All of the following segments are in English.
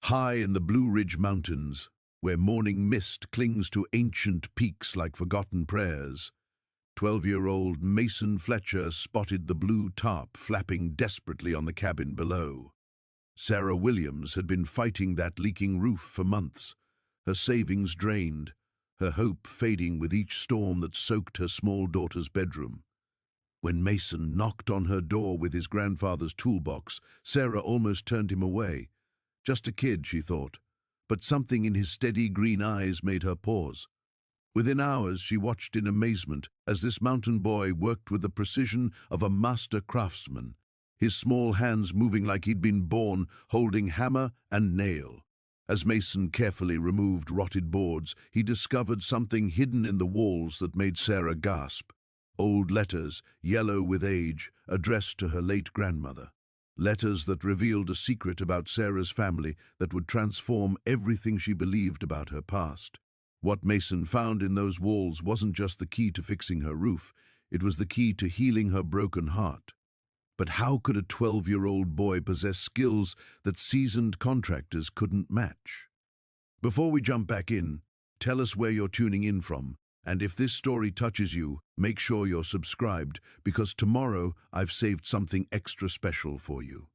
High in the Blue Ridge Mountains, where morning mist clings to ancient peaks like forgotten prayers, 12-year-old Mason Fletcher spotted the blue tarp flapping desperately on the cabin below. Sarah Williams had been fighting that leaking roof for months, her savings drained, her hope fading with each storm that soaked her small daughter's bedroom. When Mason knocked on her door with his grandfather's toolbox, Sarah almost turned him away. Just a kid, she thought, but something in his steady green eyes made her pause. Within hours, she watched in amazement as this mountain boy worked with the precision of a master craftsman, his small hands moving like he'd been born, holding hammer and nail. As Mason carefully removed rotted boards, he discovered something hidden in the walls that made Sarah gasp. Old letters, yellow with age, addressed to her late grandmother. Letters that revealed a secret about Sarah's family that would transform everything she believed about her past. What Mason found in those walls wasn't just the key to fixing her roof, it was the key to healing her broken heart. But how could a 12-year-old boy possess skills that seasoned contractors couldn't match? Before we jump back in, tell us where you're tuning in from, and if this story touches you, make sure you're subscribed, because tomorrow I've saved something extra special for you.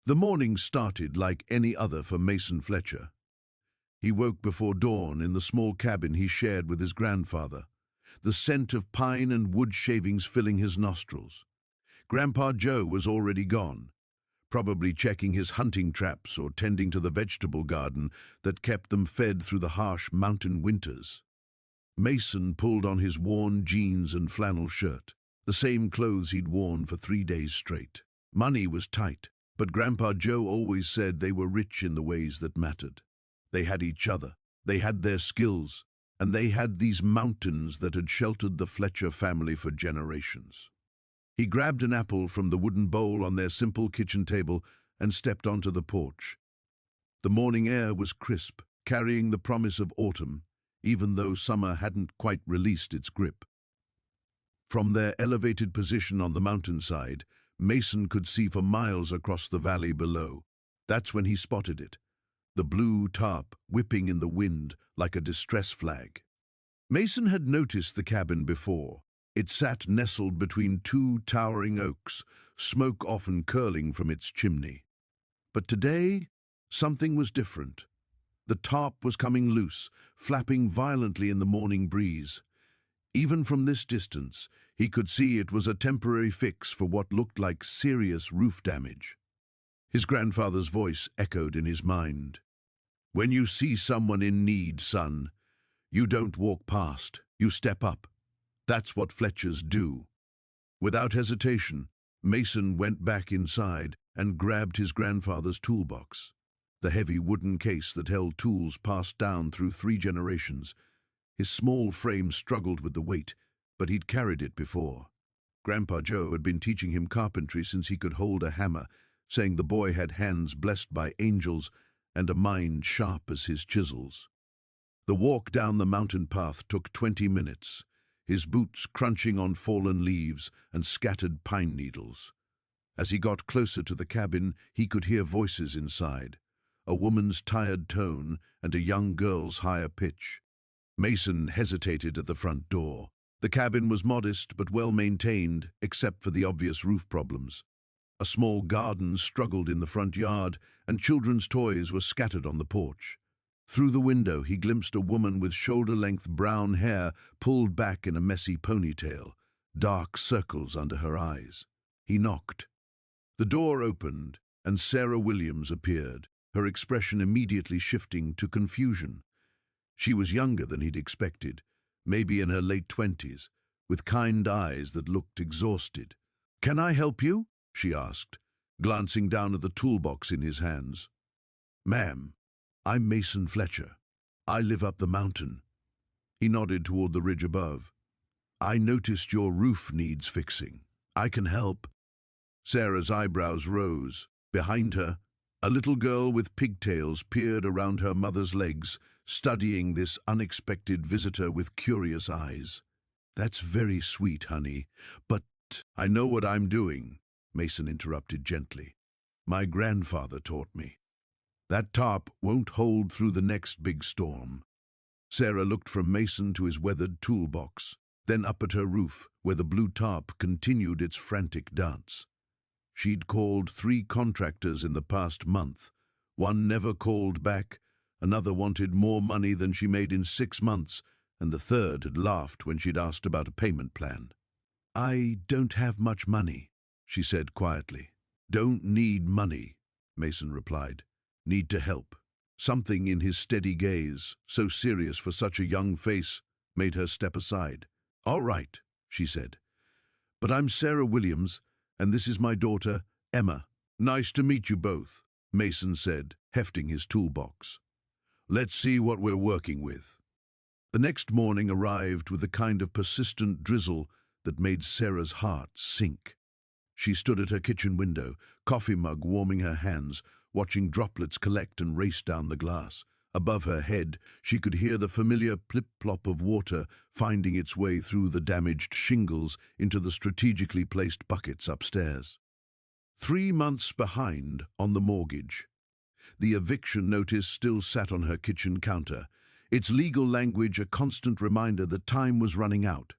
The morning started like any other for Mason Fletcher. He woke before dawn in the small cabin he shared with his grandfather, the scent of pine and wood shavings filling his nostrils. Grandpa Joe was already gone, probably checking his hunting traps or tending to the vegetable garden that kept them fed through the harsh mountain winters. Mason pulled on his worn jeans and flannel shirt, the same clothes he'd worn for 3 days straight. Money was tight, but Grandpa Joe always said they were rich in the ways that mattered. They had each other, they had their skills, and they had these mountains that had sheltered the Fletcher family for generations. He grabbed an apple from the wooden bowl on their simple kitchen table and stepped onto the porch. The morning air was crisp, carrying the promise of autumn, even though summer hadn't quite released its grip. From their elevated position on the mountainside, Mason could see for miles across the valley below. That's when he spotted it, the blue tarp whipping in the wind like a distress flag. Mason had noticed the cabin before. It sat nestled between two towering oaks, smoke often curling from its chimney. But today, something was different. The tarp was coming loose, flapping violently in the morning breeze. Even from this distance, he could see it was a temporary fix for what looked like serious roof damage. His grandfather's voice echoed in his mind. "When you see someone in need, son, you don't walk past, you step up. That's what Fletchers do." Without hesitation, Mason went back inside and grabbed his grandfather's toolbox, the heavy wooden case that held tools passed down through 3 generations. His small frame struggled with the weight, but he'd carried it before. Grandpa Joe had been teaching him carpentry since he could hold a hammer, saying the boy had hands blessed by angels and a mind sharp as his chisels. The walk down the mountain path took 20 minutes, his boots crunching on fallen leaves and scattered pine needles. As he got closer to the cabin, he could hear voices inside, a woman's tired tone and a young girl's higher pitch. Mason hesitated at the front door. The cabin was modest but well maintained, except for the obvious roof problems. A small garden struggled in the front yard, and children's toys were scattered on the porch. Through the window, he glimpsed a woman with shoulder-length brown hair pulled back in a messy ponytail, dark circles under her eyes. He knocked. The door opened, and Sarah Williams appeared, her expression immediately shifting to confusion. She was younger than he'd expected, maybe in her late 20s, with kind eyes that looked exhausted. "Can I help you?" she asked, glancing down at the toolbox in his hands. "Ma'am, I'm Mason Fletcher. I live up the mountain." He nodded toward the ridge above. "I noticed your roof needs fixing. I can help." Sarah's eyebrows rose. Behind her, a little girl with pigtails peered around her mother's legs, studying this unexpected visitor with curious eyes. "That's very sweet, honey, but I know what I'm doing," Mason interrupted gently. "My grandfather taught me." That tarp won't hold through the next big storm. Sarah looked from Mason to his weathered toolbox, then up at her roof, where the blue tarp continued its frantic dance. She'd called 3 contractors in the past month. One never called back, another wanted more money than she made in 6 months, and the third had laughed when she'd asked about a payment plan. "I don't have much money," she said quietly. "Don't need money," Mason replied. "Need to help." Something in his steady gaze, so serious for such a young face, made her step aside. "All right," she said. "But I'm Sarah Williams, and this is my daughter, Emma." "Nice to meet you both," Mason said, hefting his toolbox. "Let's see what we're working with." The next morning arrived with the kind of persistent drizzle that made Sarah's heart sink. She stood at her kitchen window, coffee mug warming her hands, watching droplets collect and race down the glass. Above her head, she could hear the familiar plip-plop of water finding its way through the damaged shingles into the strategically placed buckets upstairs. 3 months behind on the mortgage. The eviction notice still sat on her kitchen counter, its legal language a constant reminder that time was running out.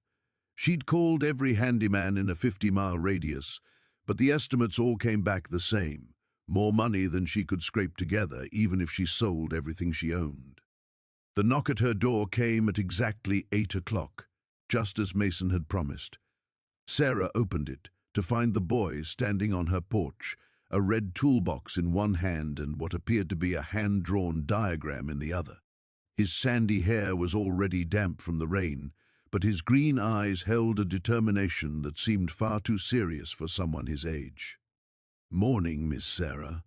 She'd called every handyman in a 50-mile radius, but the estimates all came back the same. More money than she could scrape together, even if she sold everything she owned. The knock at her door came at exactly 8 o'clock, just as Mason had promised. Sarah opened it to find the boy standing on her porch, a red toolbox in one hand and what appeared to be a hand-drawn diagram in the other. His sandy hair was already damp from the rain, but his green eyes held a determination that seemed far too serious for someone his age. "Morning, Miss Sarah.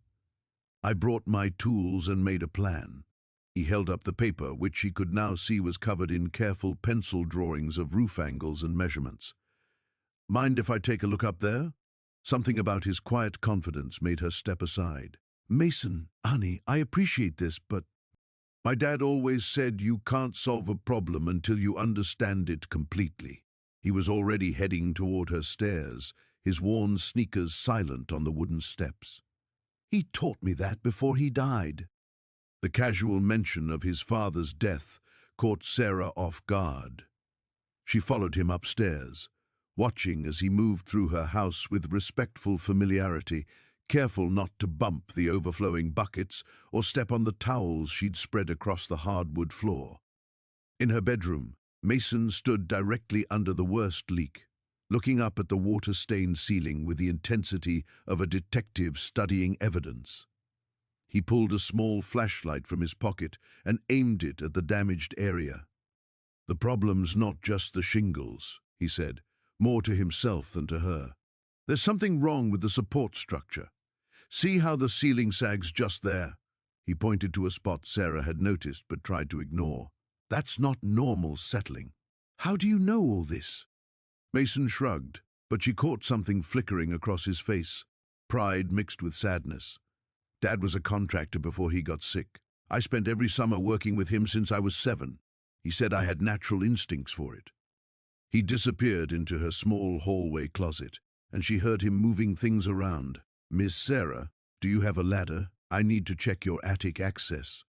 I brought my tools and made a plan." He held up the paper, which she could now see was covered in careful pencil drawings of roof angles and measurements. "Mind if I take a look up there?" Something about his quiet confidence made her step aside. "Mason, honey, I appreciate this, but my dad always said you can't solve a problem until you understand it completely." He was already heading toward her stairs, his worn sneakers silent on the wooden steps. "He taught me that before he died." The casual mention of his father's death caught Sarah off guard. She followed him upstairs, watching as he moved through her house with respectful familiarity, careful not to bump the overflowing buckets or step on the towels she'd spread across the hardwood floor. In her bedroom, Mason stood directly under the worst leak, looking up at the water-stained ceiling with the intensity of a detective studying evidence. He pulled a small flashlight from his pocket and aimed it at the damaged area. "The problem's not just the shingles," he said, more to himself than to her. "There's something wrong with the support structure. See how the ceiling sags just there?" He pointed to a spot Sarah had noticed but tried to ignore. "That's not normal settling." "How do you know all this?" Mason shrugged, but she caught something flickering across his face, pride mixed with sadness. "Dad was a contractor before he got sick. I spent every summer working with him since I was 7. He said I had natural instincts for it." He disappeared into her small hallway closet, and she heard him moving things around. "Miss Sarah, do you have a ladder? I need to check your attic access."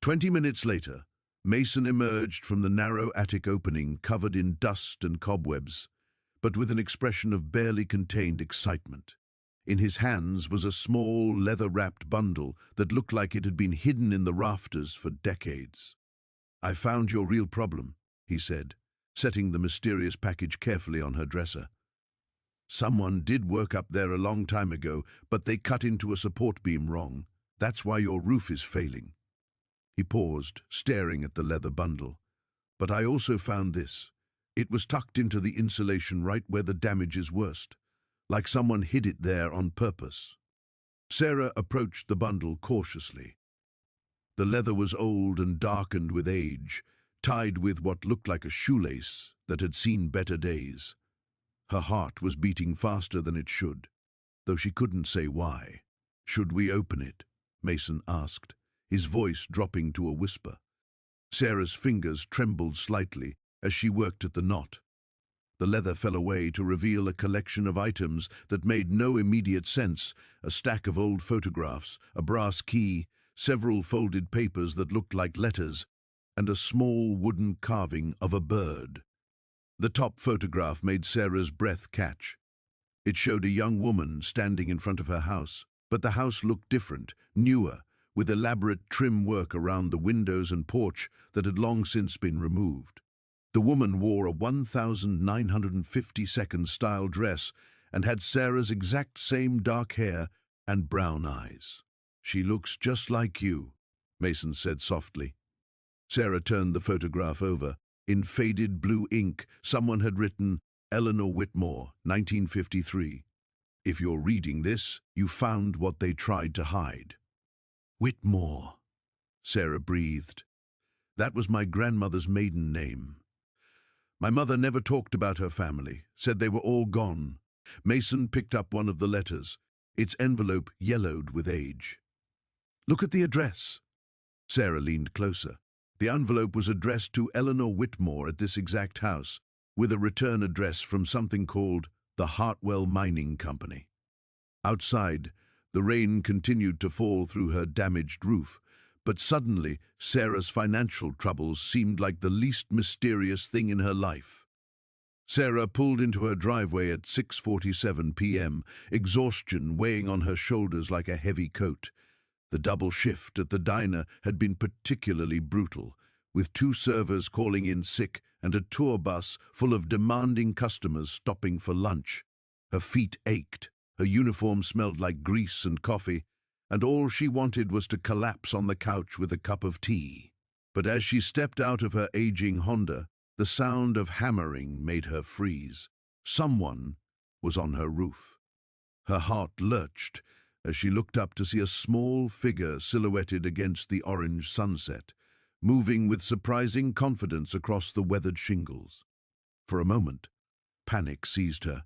20 minutes later, Mason emerged from the narrow attic opening covered in dust and cobwebs, but with an expression of barely contained excitement. In his hands was a small, leather-wrapped bundle that looked like it had been hidden in the rafters for decades. "I found your real problem," he said, setting the mysterious package carefully on her dresser. "Someone did work up there a long time ago, but they cut into a support beam wrong. That's why your roof is failing." He paused, staring at the leather bundle. "But I also found this. It was tucked into the insulation right where the damage is worst, like someone hid it there on purpose." Sarah approached the bundle cautiously. The leather was old and darkened with age, tied with what looked like a shoelace that had seen better days. Her heart was beating faster than it should, though she couldn't say why. "Should we open it?" Mason asked, his voice dropping to a whisper. Sarah's fingers trembled slightly as she worked at the knot. The leather fell away to reveal a collection of items that made no immediate sense: a stack of old photographs, a brass key, several folded papers that looked like letters, and a small wooden carving of a bird. The top photograph made Sarah's breath catch. It showed a young woman standing in front of her house, but the house looked different, newer, with elaborate trim work around the windows and porch that had long since been removed. The woman wore a 1952 style dress and had Sarah's exact same dark hair and brown eyes. "She looks just like you," Mason said softly. Sarah turned the photograph over. In faded blue ink, someone had written, "Eleanor Whitmore, 1953. If you're reading this, you found what they tried to hide." "Whitmore," Sarah breathed. "That was my grandmother's maiden name. My mother never talked about her family, said they were all gone." Mason picked up one of the letters, its envelope yellowed with age. "Look at the address." Sarah leaned closer. The envelope was addressed to Eleanor Whitmore at this exact house, with a return address from something called the Hartwell Mining Company. Outside, the rain continued to fall through her damaged roof, but suddenly Sarah's financial troubles seemed like the least mysterious thing in her life. Sarah pulled into her driveway at 6:47 p.m., exhaustion weighing on her shoulders like a heavy coat. The double shift at the diner had been particularly brutal, with 2 servers calling in sick and a tour bus full of demanding customers stopping for lunch. Her feet ached, her uniform smelled like grease and coffee, and all she wanted was to collapse on the couch with a cup of tea. But as she stepped out of her aging Honda, the sound of hammering made her freeze. Someone was on her roof. Her heart lurched as she looked up to see a small figure silhouetted against the orange sunset, moving with surprising confidence across the weathered shingles. For a moment, panic seized her,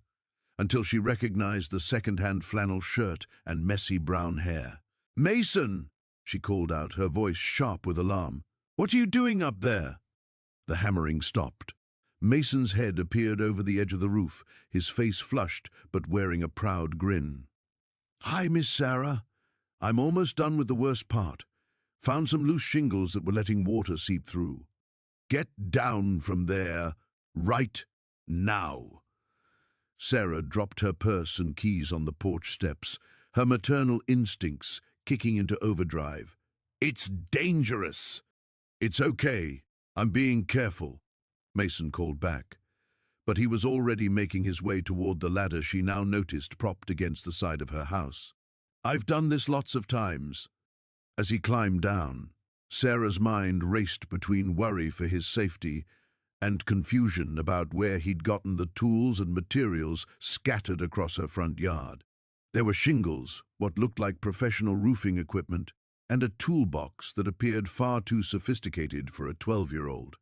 until she recognized the second-hand flannel shirt and messy brown hair. "Mason!" she called out, her voice sharp with alarm. "What are you doing up there?" The hammering stopped. Mason's head appeared over the edge of the roof, his face flushed but wearing a proud grin. "Hi, Miss Sarah. I'm almost done with the worst part. Found some loose shingles that were letting water seep through. Get down from there, right now." Sarah dropped her purse and keys on the porch steps, her maternal instincts kicking into overdrive. "It's dangerous." "It's okay. I'm being careful," Mason called back. But he was already making his way toward the ladder she now noticed propped against the side of her house. "I've done this lots of times." As he climbed down, Sarah's mind raced between worry for his safety and confusion about where he'd gotten the tools and materials scattered across her front yard. There were shingles, what looked like professional roofing equipment, and a toolbox that appeared far too sophisticated for a 12-year-old.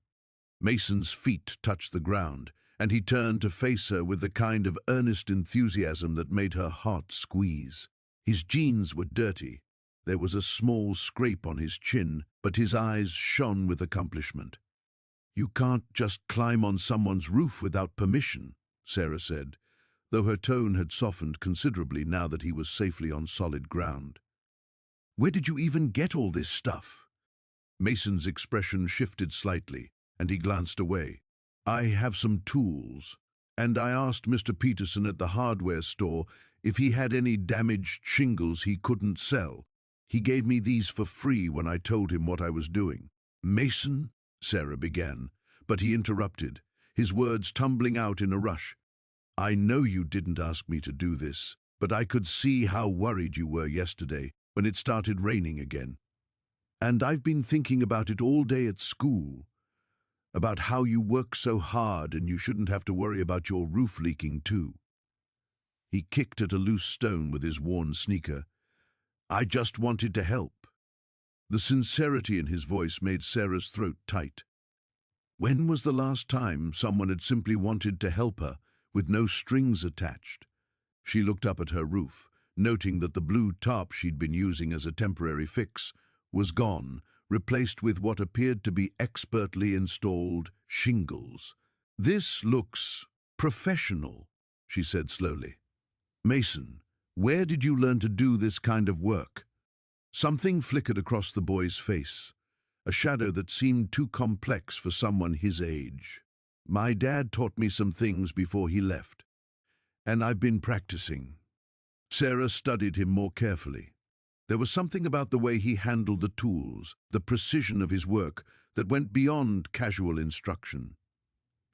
Mason's feet touched the ground, and he turned to face her with the kind of earnest enthusiasm that made her heart squeeze. His jeans were dirty. There was a small scrape on his chin, but his eyes shone with accomplishment. "You can't just climb on someone's roof without permission," Sarah said, though her tone had softened considerably now that he was safely on solid ground. "Where did you even get all this stuff?" Mason's expression shifted slightly, and he glanced away. "I have some tools, and I asked Mr. Peterson at the hardware store if he had any damaged shingles he couldn't sell. He gave me these for free when I told him what I was doing." "Mason?" Sarah began, but he interrupted, his words tumbling out in a rush. "I know you didn't ask me to do this, but I could see how worried you were yesterday when it started raining again. And I've been thinking about it all day at school, about how you work so hard and you shouldn't have to worry about your roof leaking too." He kicked at a loose stone with his worn sneaker. "I just wanted to help." The sincerity in his voice made Sarah's throat tight. When was the last time someone had simply wanted to help her, with no strings attached? She looked up at her roof, noting that the blue tarp she'd been using as a temporary fix was gone, replaced with what appeared to be expertly installed shingles. "This looks professional," she said slowly. "Mason, where did you learn to do this kind of work?" Something flickered across the boy's face, a shadow that seemed too complex for someone his age. My dad taught me some things before he left, and I've been practicing. Sarah studied him more carefully. There was something about the way he handled the tools, the precision of his work, that went beyond casual instruction.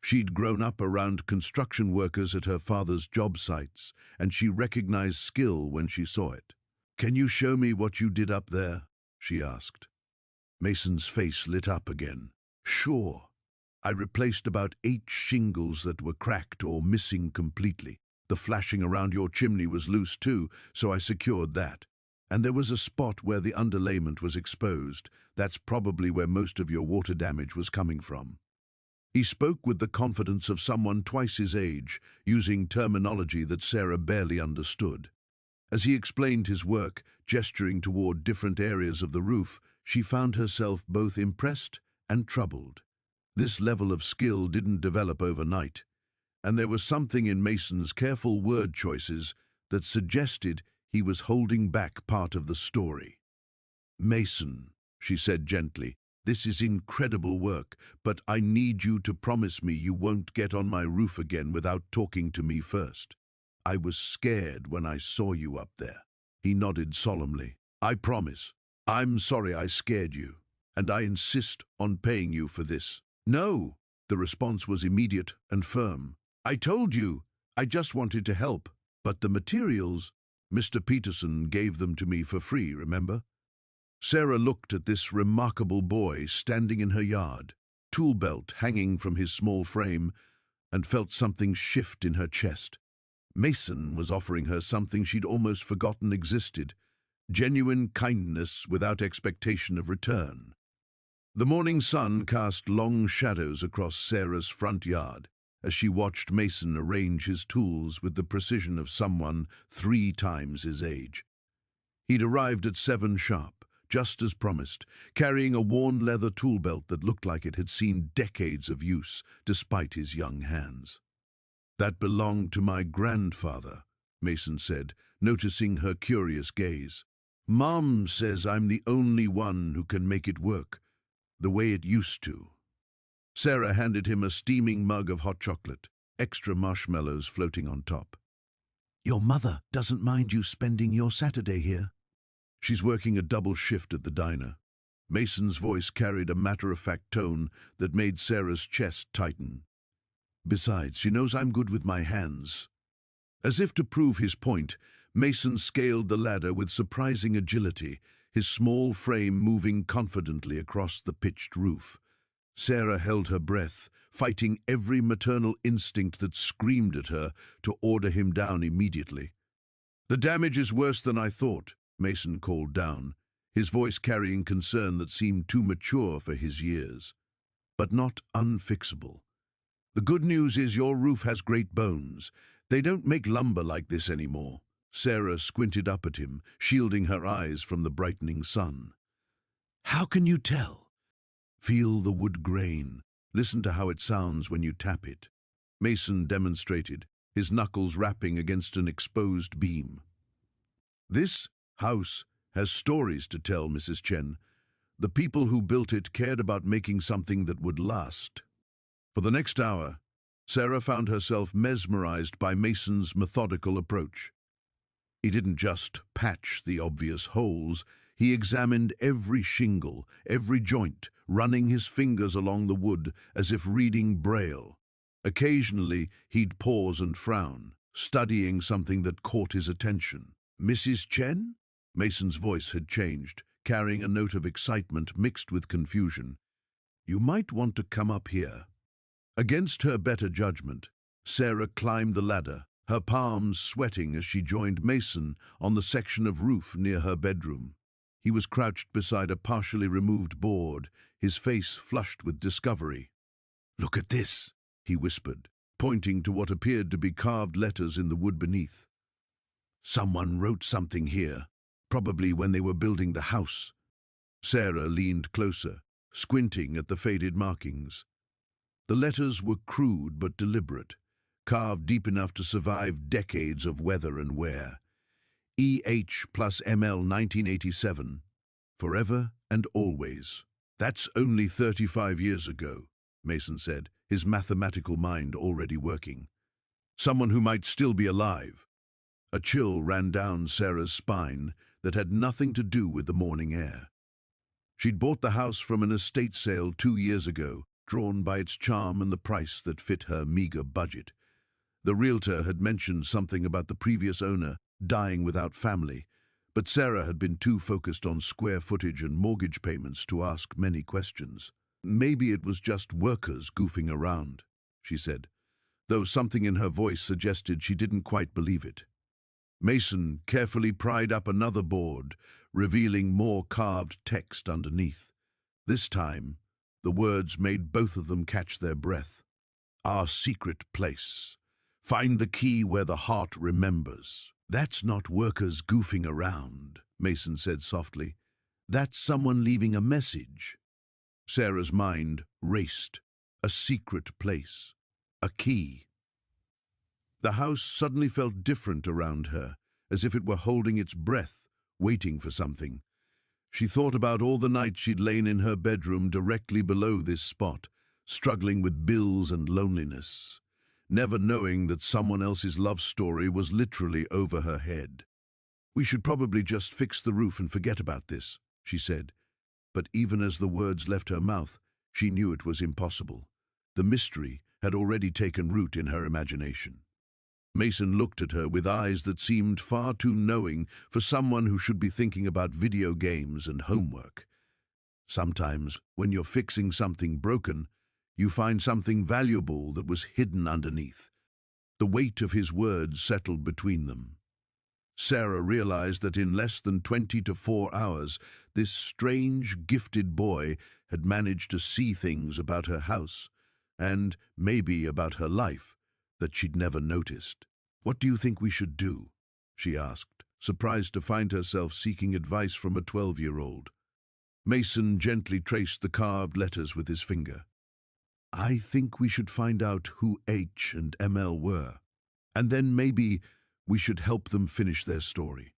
She'd grown up around construction workers at her father's job sites, and she recognized skill when she saw it. "Can you show me what you did up there?" she asked. Mason's face lit up again. "Sure. I replaced about 8 shingles that were cracked or missing completely. The flashing around your chimney was loose too, so I secured that. And there was a spot where the underlayment was exposed. That's probably where most of your water damage was coming from." He spoke with the confidence of someone twice his age, using terminology that Sarah barely understood. As he explained his work, gesturing toward different areas of the roof, she found herself both impressed and troubled. This level of skill didn't develop overnight, and there was something in Mason's careful word choices that suggested he was holding back part of the story. "Mason," she said gently, "this is incredible work, but I need you to promise me you won't get on my roof again without talking to me first. I was scared when I saw you up there." He nodded solemnly. "I promise. I'm sorry I scared you, and I insist on paying you for this." "No!" The response was immediate and firm. "I told you, I just wanted to help. But the materials, Mr. Peterson gave them to me for free, remember?" Sarah looked at this remarkable boy standing in her yard, tool belt hanging from his small frame, and felt something shift in her chest. Mason was offering her something she'd almost forgotten existed, genuine kindness without expectation of return. The morning sun cast long shadows across Sarah's front yard as she watched Mason arrange his tools with the precision of someone 3 times his age. He'd arrived at 7 sharp, just as promised, carrying a worn leather tool belt that looked like it had seen decades of use, despite his young hands. "That belonged to my grandfather," Mason said, noticing her curious gaze. "Mom says I'm the only one who can make it work, the way it used to." Sarah handed him a steaming mug of hot chocolate, extra marshmallows floating on top. "Your mother doesn't mind you spending your Saturday here. She's working a double shift at the diner." Mason's voice carried a matter-of-fact tone that made Sarah's chest tighten. "Besides, she knows I'm good with my hands." As if to prove his point, Mason scaled the ladder with surprising agility, his small frame moving confidently across the pitched roof. Sarah held her breath, fighting every maternal instinct that screamed at her to order him down immediately. "The damage is worse than I thought," Mason called down, his voice carrying concern that seemed too mature for his years. "But not unfixable. The good news is your roof has great bones. They don't make lumber like this anymore." Sarah squinted up at him, shielding her eyes from the brightening sun. "How can you tell?" "Feel the wood grain. Listen to how it sounds when you tap it." Mason demonstrated, his knuckles rapping against an exposed beam. "This house has stories to tell, Mrs. Chen. The people who built it cared about making something that would last." For the next hour, Sarah found herself mesmerized by Mason's methodical approach. He didn't just patch the obvious holes, he examined every shingle, every joint, running his fingers along the wood as if reading Braille. Occasionally, he'd pause and frown, studying something that caught his attention. "Mrs. Chen?" Mason's voice had changed, carrying a note of excitement mixed with confusion. "You might want to come up here." Against her better judgment, Sarah climbed the ladder, her palms sweating as she joined Mason on the section of roof near her bedroom. He was crouched beside a partially removed board, his face flushed with discovery. "Look at this," he whispered, pointing to what appeared to be carved letters in the wood beneath. "Someone wrote something here, probably when they were building the house." Sarah leaned closer, squinting at the faded markings. The letters were crude but deliberate, carved deep enough to survive decades of weather and wear. EH plus ML 1987, Forever and always. That's only 35 years ago, Mason said, his mathematical mind already working. Someone who might still be alive. A chill ran down Sarah's spine that had nothing to do with the morning air. She'd bought the house from an estate sale 2 years ago, drawn by its charm and the price that fit her meager budget. The realtor had mentioned something about the previous owner dying without family, but Sarah had been too focused on square footage and mortgage payments to ask many questions. Maybe it was just workers goofing around, she said, though something in her voice suggested she didn't quite believe it. Mason carefully pried up another board, revealing more carved text underneath. This time, the words made both of them catch their breath. Our secret place. Find the key where the heart remembers. That's not workers goofing around, Mason said softly. That's someone leaving a message. Sarah's mind raced. A secret place. A key. The house suddenly felt different around her, as if it were holding its breath, waiting for something. She thought about all the nights she'd lain in her bedroom directly below this spot, struggling with bills and loneliness, never knowing that someone else's love story was literally over her head. We should probably just fix the roof and forget about this, she said. But even as the words left her mouth, she knew it was impossible. The mystery had already taken root in her imagination. Mason looked at her with eyes that seemed far too knowing for someone who should be thinking about video games and homework. Sometimes, when you're fixing something broken, you find something valuable that was hidden underneath. The weight of his words settled between them. Sarah realized that in less than 24 hours, this strange, gifted boy had managed to see things about her house, and maybe about her life, that she'd never noticed. What do you think we should do? She asked, surprised to find herself seeking advice from a 12-year-old. Mason gently traced the carved letters with his finger. I think we should find out who H and ML were, and then maybe we should help them finish their story.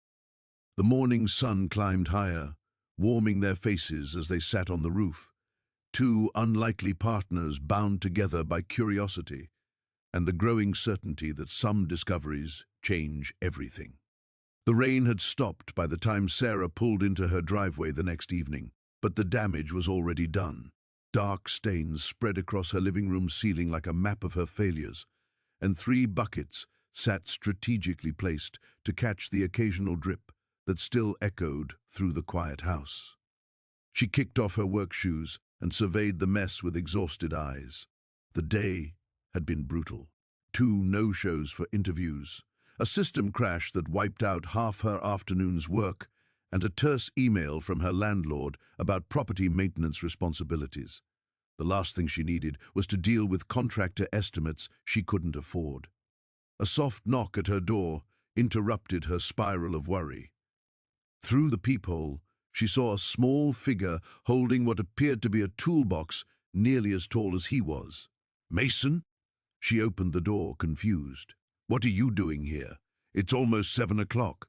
The morning sun climbed higher, warming their faces as they sat on the roof, two unlikely partners bound together by curiosity and the growing certainty that some discoveries change everything. The rain had stopped by the time Sarah pulled into her driveway the next evening, but the damage was already done. Dark stains spread across her living room ceiling like a map of her failures, and 3 buckets sat strategically placed to catch the occasional drip that still echoed through the quiet house. She kicked off her work shoes and surveyed the mess with exhausted eyes. The day had been brutal. 2 no-shows for interviews, a system crash that wiped out half her afternoon's work, and a terse email from her landlord about property maintenance responsibilities. The last thing she needed was to deal with contractor estimates she couldn't afford. A soft knock at her door interrupted her spiral of worry. Through the peephole, she saw a small figure holding what appeared to be a toolbox nearly as tall as he was. Mason? She opened the door, confused. What are you doing here? It's almost 7 o'clock.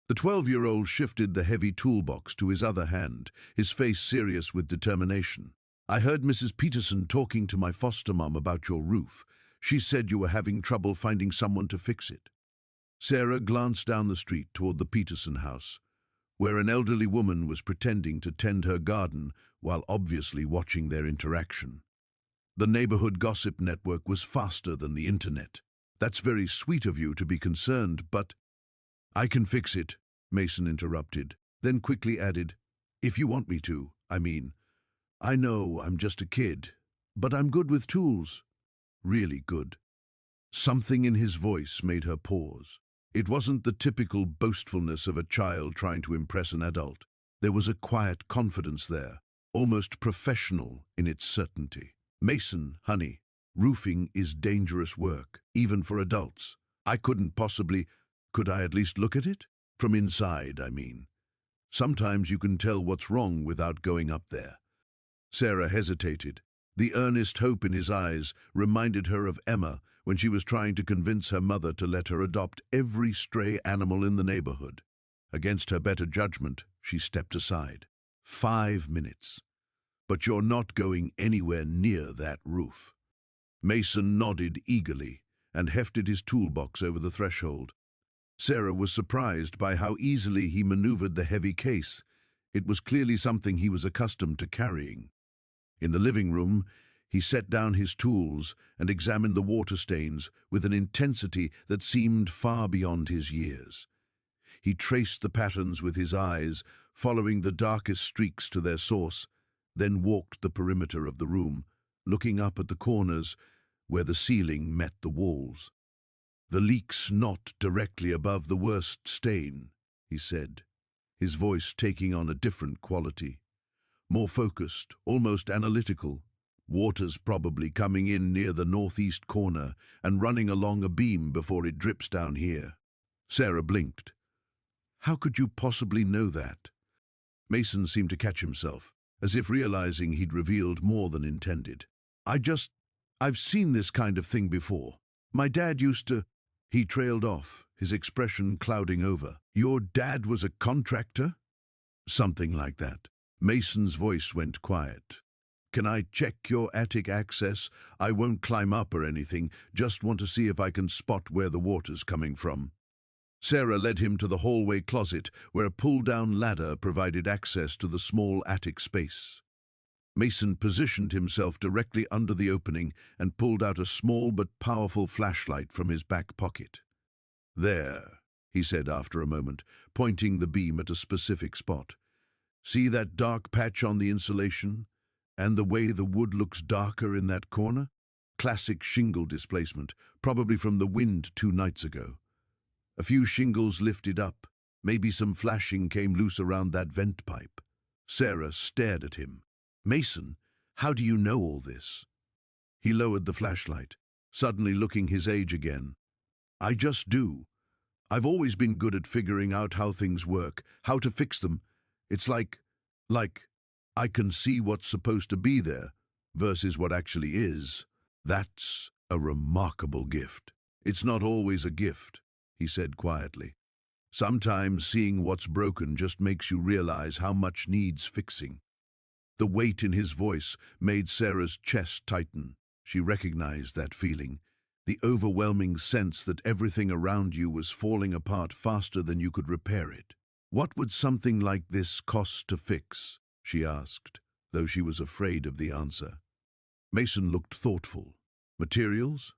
The 12-year-old shifted the heavy toolbox to his other hand, his face serious with determination. I heard Mrs. Peterson talking to my foster mom about your roof. She said you were having trouble finding someone to fix it. Sarah glanced down the street toward the Peterson house, where an elderly woman was pretending to tend her garden while obviously watching their interaction. The neighborhood gossip network was faster than the internet. That's very sweet of you to be concerned, but... I can fix it, Mason interrupted, then quickly added, if you want me to, I mean. I know I'm just a kid, but I'm good with tools. Really good. Something in his voice made her pause. It wasn't the typical boastfulness of a child trying to impress an adult. There was a quiet confidence there, almost professional in its certainty. Mason, honey, roofing is dangerous work, even for adults. I couldn't possibly... Could I at least look at it? From inside, I mean. Sometimes you can tell what's wrong without going up there. Sarah hesitated. The earnest hope in his eyes reminded her of Emma when she was trying to convince her mother to let her adopt every stray animal in the neighborhood. Against her better judgment, she stepped aside. 5 minutes. But you're not going anywhere near that roof. Mason nodded eagerly and hefted his toolbox over the threshold. Sarah was surprised by how easily he maneuvered the heavy case. It was clearly something he was accustomed to carrying. In the living room, he set down his tools and examined the water stains with an intensity that seemed far beyond his years. He traced the patterns with his eyes, following the darkest streaks to their source, then walked the perimeter of the room, looking up at the corners where the ceiling met the walls. "The leak's not directly above the worst stain," he said, his voice taking on a different quality. More focused, almost analytical. "Water's probably coming in near the northeast corner and running along a beam before it drips down here." Sarah blinked. "How could you possibly know that?" Mason seemed to catch himself, as if realizing he'd revealed more than intended. I've seen this kind of thing before. My dad used to—" He trailed off, his expression clouding over. "Your dad was a contractor?" "Something like that." Mason's voice went quiet. "Can I check your attic access? I won't climb up or anything, just want to see if I can spot where the water's coming from." Sarah led him to the hallway closet, where a pull-down ladder provided access to the small attic space. Mason positioned himself directly under the opening and pulled out a small but powerful flashlight from his back pocket. "There," he said after a moment, pointing the beam at a specific spot. "See that dark patch on the insulation? And the way the wood looks darker in that corner? Classic shingle displacement, probably from the wind 2 nights ago. A few shingles lifted up. Maybe some flashing came loose around that vent pipe." Sarah stared at him. "Mason, how do you know all this?" He lowered the flashlight, suddenly looking his age again. "I just do. I've always been good at figuring out how things work, how to fix them. It's like I can see what's supposed to be there versus what actually is. That's a remarkable gift." "It's not always a gift," he said quietly. "Sometimes seeing what's broken just makes you realize how much needs fixing." The weight in his voice made Sarah's chest tighten. She recognized that feeling, the overwhelming sense that everything around you was falling apart faster than you could repair it. "What would something like this cost to fix?" she asked, though she was afraid of the answer. Mason looked thoughtful. "Materials?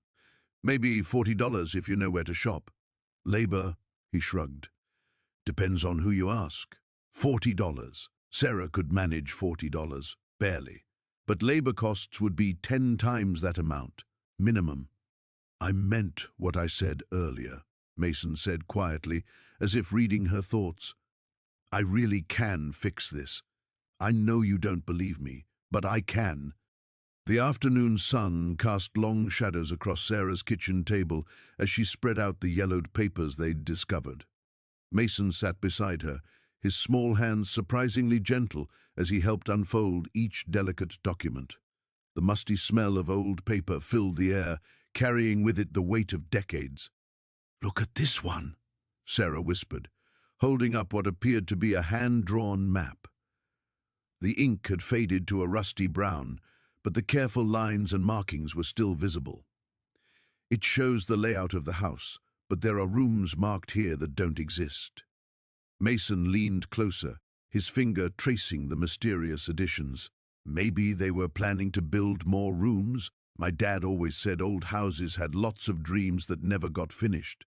Maybe $40 if you know where to shop. Labor?" he shrugged. "Depends on who you ask." $40. Sarah could manage $40, barely. But labor costs would be 10 times that amount, minimum. "I meant what I said earlier," Mason said quietly, as if reading her thoughts. "I really can fix this. I know you don't believe me, but I can." The afternoon sun cast long shadows across Sarah's kitchen table as she spread out the yellowed papers they'd discovered. Mason sat beside her, his small hands surprisingly gentle as he helped unfold each delicate document. The musty smell of old paper filled the air, carrying with it the weight of decades. "Look at this one," Sarah whispered, holding up what appeared to be a hand-drawn map. The ink had faded to a rusty brown, but the careful lines and markings were still visible. "It shows the layout of the house, but there are rooms marked here that don't exist." Mason leaned closer, his finger tracing the mysterious additions. "Maybe they were planning to build more rooms. My dad always said old houses had lots of dreams that never got finished."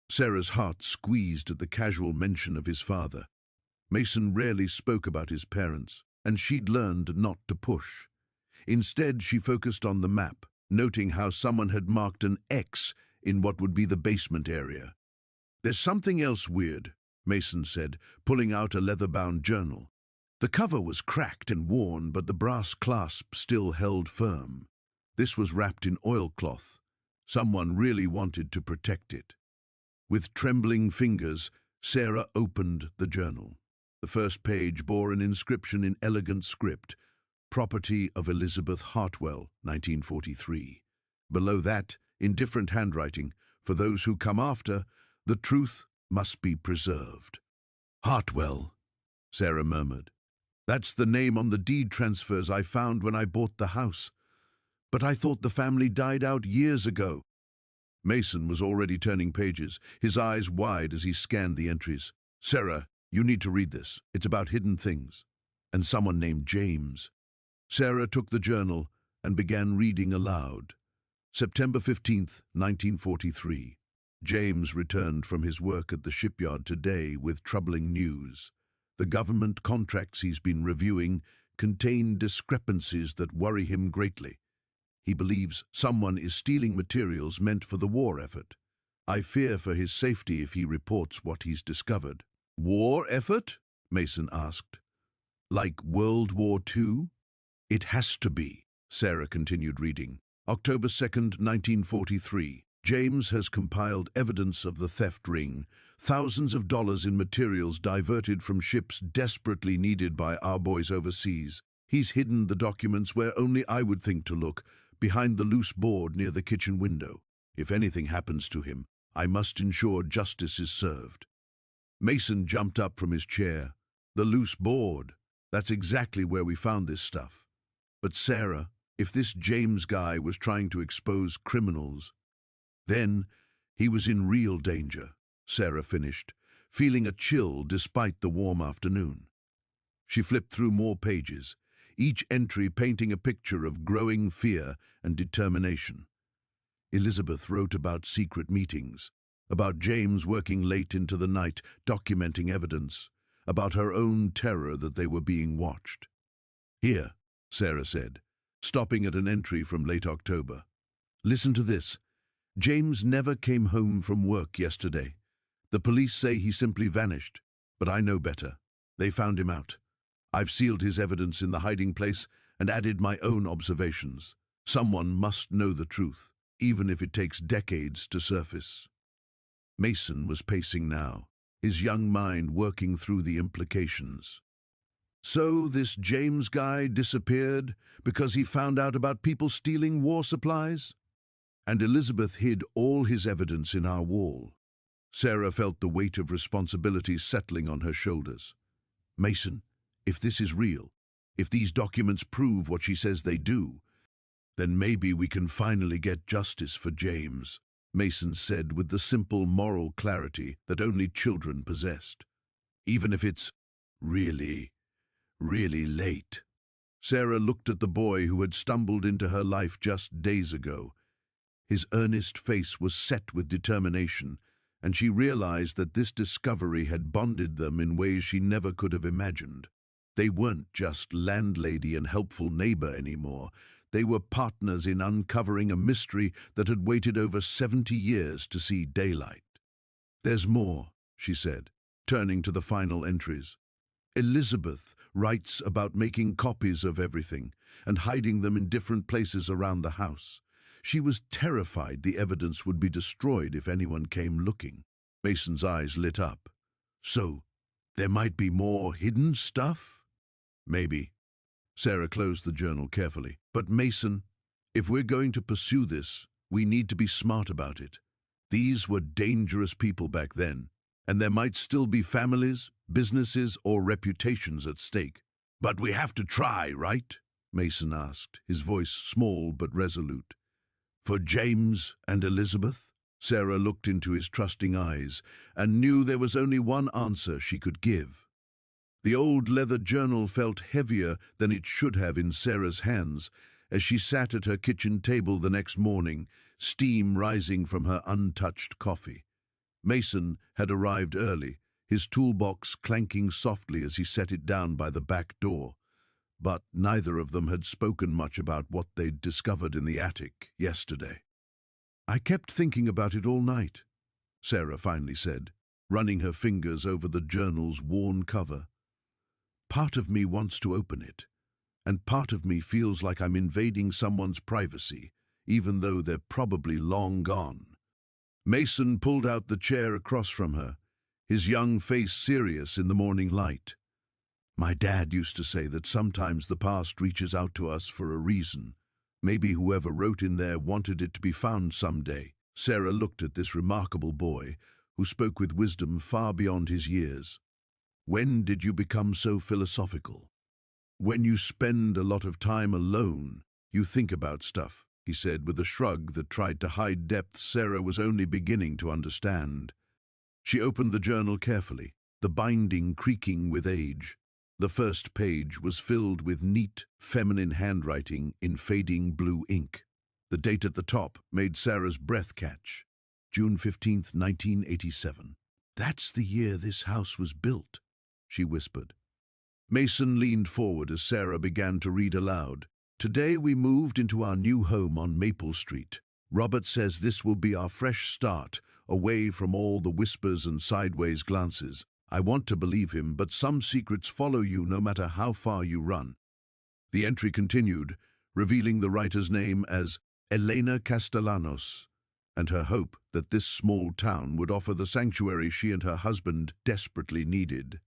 Sarah's heart squeezed at the casual mention of his father. Mason rarely spoke about his parents, and she'd learned not to push. Instead, she focused on the map, noting how someone had marked an X in what would be the basement area. "There's something else weird," Mason said, pulling out a leather-bound journal. The cover was cracked and worn, but the brass clasp still held firm. This was wrapped in oilcloth. Someone really wanted to protect it. With trembling fingers, Sarah opened the journal. The first page bore an inscription in elegant script, "Property of Elizabeth Hartwell, 1943. Below that, in different handwriting, "For those who come after, the truth must be preserved." "Hartwell," Sarah murmured. That's the name on the deed transfers I found when I bought the house. But I thought the family died out years ago. Mason was already turning pages, his eyes wide as he scanned the entries. Sarah, you need to read this. It's about hidden things. And someone named James. Sarah took the journal and began reading aloud. September 15th, 1943. James returned from his work at the shipyard today with troubling news. The government contracts he's been reviewing contain discrepancies that worry him greatly. He believes someone is stealing materials meant for the war effort. I fear for his safety if he reports what he's discovered. War effort? Mason asked. Like World War II? It has to be, Sarah continued reading. October 2nd, 1943. James has compiled evidence of the theft ring, thousands of dollars in materials diverted from ships desperately needed by our boys overseas. He's hidden the documents where only I would think to look, behind the loose board near the kitchen window. If anything happens to him, I must ensure justice is served. Mason jumped up from his chair. The loose board. That's exactly where we found this stuff. But Sarah, if this James guy was trying to expose criminals, then he was in real danger, Sarah finished, feeling a chill despite the warm afternoon. She flipped through more pages, each entry painting a picture of growing fear and determination. Elizabeth wrote about secret meetings, about James working late into the night, documenting evidence, about her own terror that they were being watched. Here, Sarah said, stopping at an entry from late October. Listen to this. James never came home from work yesterday. The police say he simply vanished, but I know better. They found him out. I've sealed his evidence in the hiding place and added my own observations. Someone must know the truth, even if it takes decades to surface. Mason was pacing now, his young mind working through the implications. So this James guy disappeared because he found out about people stealing war supplies? And Elizabeth hid all his evidence in our wall. Sarah felt the weight of responsibility settling on her shoulders. Mason, if this is real, if these documents prove what she says they do, then maybe we can finally get justice for James, Mason said with the simple moral clarity that only children possessed. Even if it's really late. Sarah looked at the boy who had stumbled into her life just days ago. His earnest face was set with determination, and she realized that this discovery had bonded them in ways she never could have imagined. They weren't just landlady and helpful neighbor anymore. They were partners in uncovering a mystery that had waited over 70 years to see daylight. There's more, she said, turning to the final entries. Elizabeth writes about making copies of everything and hiding them in different places around the house. She was terrified the evidence would be destroyed if anyone came looking. Mason's eyes lit up. So, there might be more hidden stuff? Maybe. Sarah closed the journal carefully. But Mason, if we're going to pursue this, we need to be smart about it. These were dangerous people back then, and there might still be families, businesses, or reputations at stake. But we have to try, right? Mason asked, his voice small but resolute. For James and Elizabeth? Sarah looked into his trusting eyes and knew there was only one answer she could give. The old leather journal felt heavier than it should have in Sarah's hands as she sat at her kitchen table the next morning, steam rising from her untouched coffee. Mason had arrived early, his toolbox clanking softly as he set it down by the back door. But neither of them had spoken much about what they'd discovered in the attic yesterday. I kept thinking about it all night, Sarah finally said, running her fingers over the journal's worn cover. Part of me wants to open it, and part of me feels like I'm invading someone's privacy, even though they're probably long gone. Mason pulled out the chair across from her, his young face serious in the morning light. My dad used to say that sometimes the past reaches out to us for a reason. Maybe whoever wrote in there wanted it to be found someday. Sarah looked at this remarkable boy, who spoke with wisdom far beyond his years. When did you become so philosophical? When you spend a lot of time alone, you think about stuff, he said with a shrug that tried to hide depths Sarah was only beginning to understand. She opened the journal carefully, the binding creaking with age. The first page was filled with neat, feminine handwriting in fading blue ink. The date at the top made Sarah's breath catch. June 15th, 1987. "That's the year this house was built," she whispered. Mason leaned forward as Sarah began to read aloud. "Today we moved into our new home on Maple Street. Robert says this will be our fresh start, away from all the whispers and sideways glances. I want to believe him, but some secrets follow you no matter how far you run." The entry continued, revealing the writer's name as Elena Castellanos, and her hope that this small town would offer the sanctuary she and her husband desperately needed.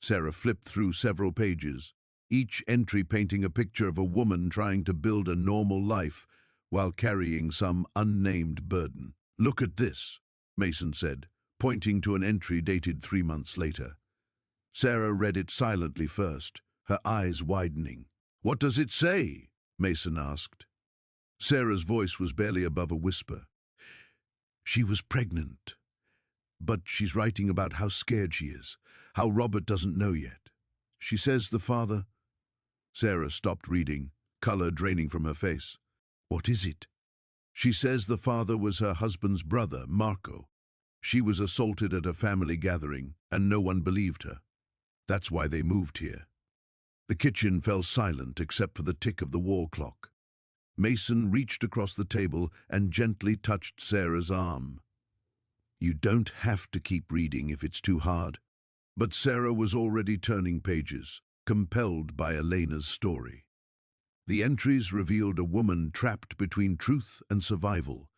Sarah flipped through several pages, each entry painting a picture of a woman trying to build a normal life while carrying some unnamed burden. "Look at this," Mason said, pointing to an entry dated 3 months later. Sarah read it silently first, her eyes widening. "What does it say?" Mason asked. Sarah's voice was barely above a whisper. "She was pregnant, but she's writing about how scared she is, how Robert doesn't know yet. She says the father—" Sarah stopped reading, color draining from her face. "What is it?" "She says the father was her husband's brother, Marco. She was assaulted at a family gathering, and no one believed her. That's why they moved here." The kitchen fell silent except for the tick of the wall clock. Mason reached across the table and gently touched Sarah's arm. "You don't have to keep reading if it's too hard." But Sarah was already turning pages, compelled by Elena's story. The entries revealed a woman trapped between truth and survival,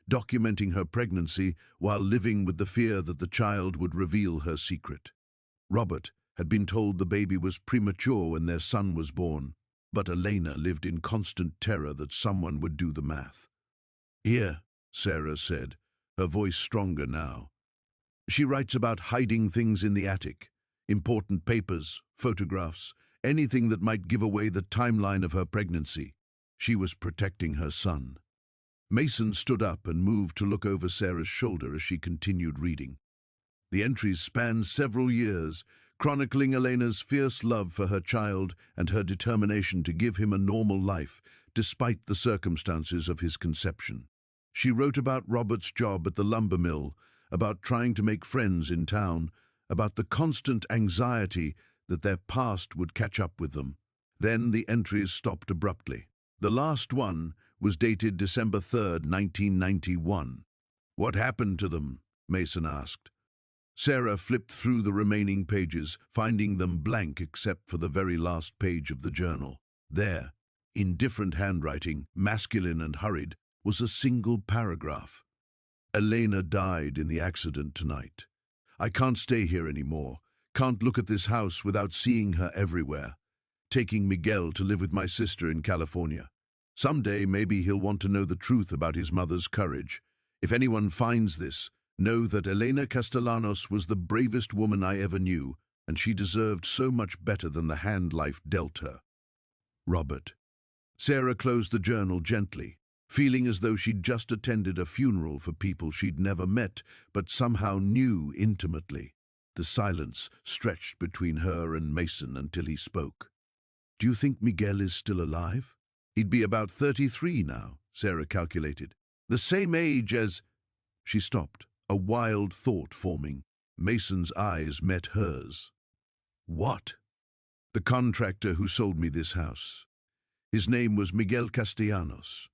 documenting her pregnancy while living with the fear that the child would reveal her secret. Robert had been told the baby was premature when their son was born, but Elena lived in constant terror that someone would do the math. "Here," Sarah said, her voice stronger now. "She writes about hiding things in the attic, important papers, photographs, anything that might give away the timeline of her pregnancy. She was protecting her son." Mason stood up and moved to look over Sarah's shoulder as she continued reading. The entries spanned several years, chronicling Elena's fierce love for her child and her determination to give him a normal life, despite the circumstances of his conception. She wrote about Robert's job at the lumber mill, about trying to make friends in town, about the constant anxiety that their past would catch up with them. Then the entries stopped abruptly. The last one was dated December 3rd, 1991. "What happened to them?" Mason asked. Sarah flipped through the remaining pages, finding them blank except for the very last page of the journal. There, in different handwriting, masculine and hurried, was a single paragraph. "Elena died in the accident tonight. I can't stay here anymore. Can't look at this house without seeing her everywhere. Taking Miguel to live with my sister in California. Someday maybe he'll want to know the truth about his mother's courage. If anyone finds this, know that Elena Castellanos was the bravest woman I ever knew, and she deserved so much better than the hand life dealt her. Robert." Sarah closed the journal gently, feeling as though she'd just attended a funeral for people she'd never met but somehow knew intimately. The silence stretched between her and Mason until he spoke. "Do you think Miguel is still alive?" "He'd be about 33 now," Sarah calculated. "The same age as—" She stopped, a wild thought forming. Mason's eyes met hers. "What?" "The contractor who sold me this house. His name was Miguel Castellanos.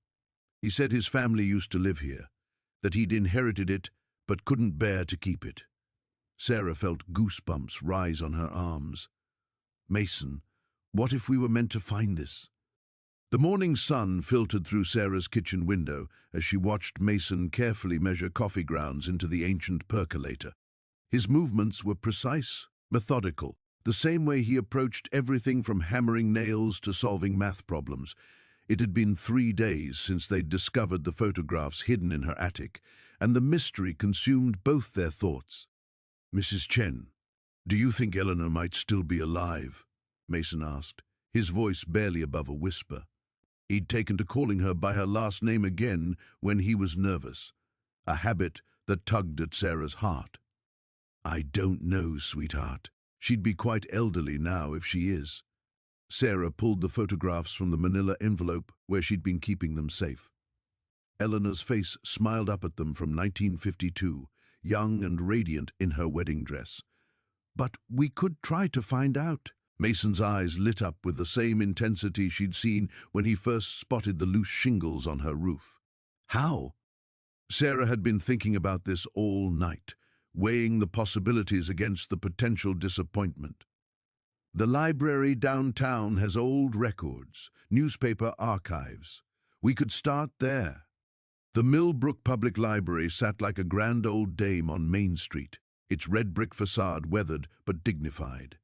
He said his family used to live here, that he'd inherited it but couldn't bear to keep it." Sarah felt goosebumps rise on her arms. "Mason, what if we were meant to find this?" The morning sun filtered through Sarah's kitchen window as she watched Mason carefully measure coffee grounds into the ancient percolator. His movements were precise, methodical, the same way he approached everything from hammering nails to solving math problems. It had been 3 days since they'd discovered the photographs hidden in her attic, and the mystery consumed both their thoughts. "Mrs. Chen, do you think Eleanor might still be alive?" Mason asked, his voice barely above a whisper. He'd taken to calling her by her last name again when he was nervous, a habit that tugged at Sarah's heart. I don't know, sweetheart. She'd be quite elderly now if she is. Sarah pulled the photographs from the manila envelope where she'd been keeping them safe. Eleanor's face smiled up at them from 1952, young and radiant in her wedding dress. But we could try to find out. Mason's eyes lit up with the same intensity she'd seen when he first spotted the loose shingles on her roof. How? Sarah had been thinking about this all night, weighing the possibilities against the potential disappointment. The library downtown has old records, newspaper archives. We could start there. The Millbrook Public Library sat like a grand old dame on Main Street, its red brick facade weathered but dignified.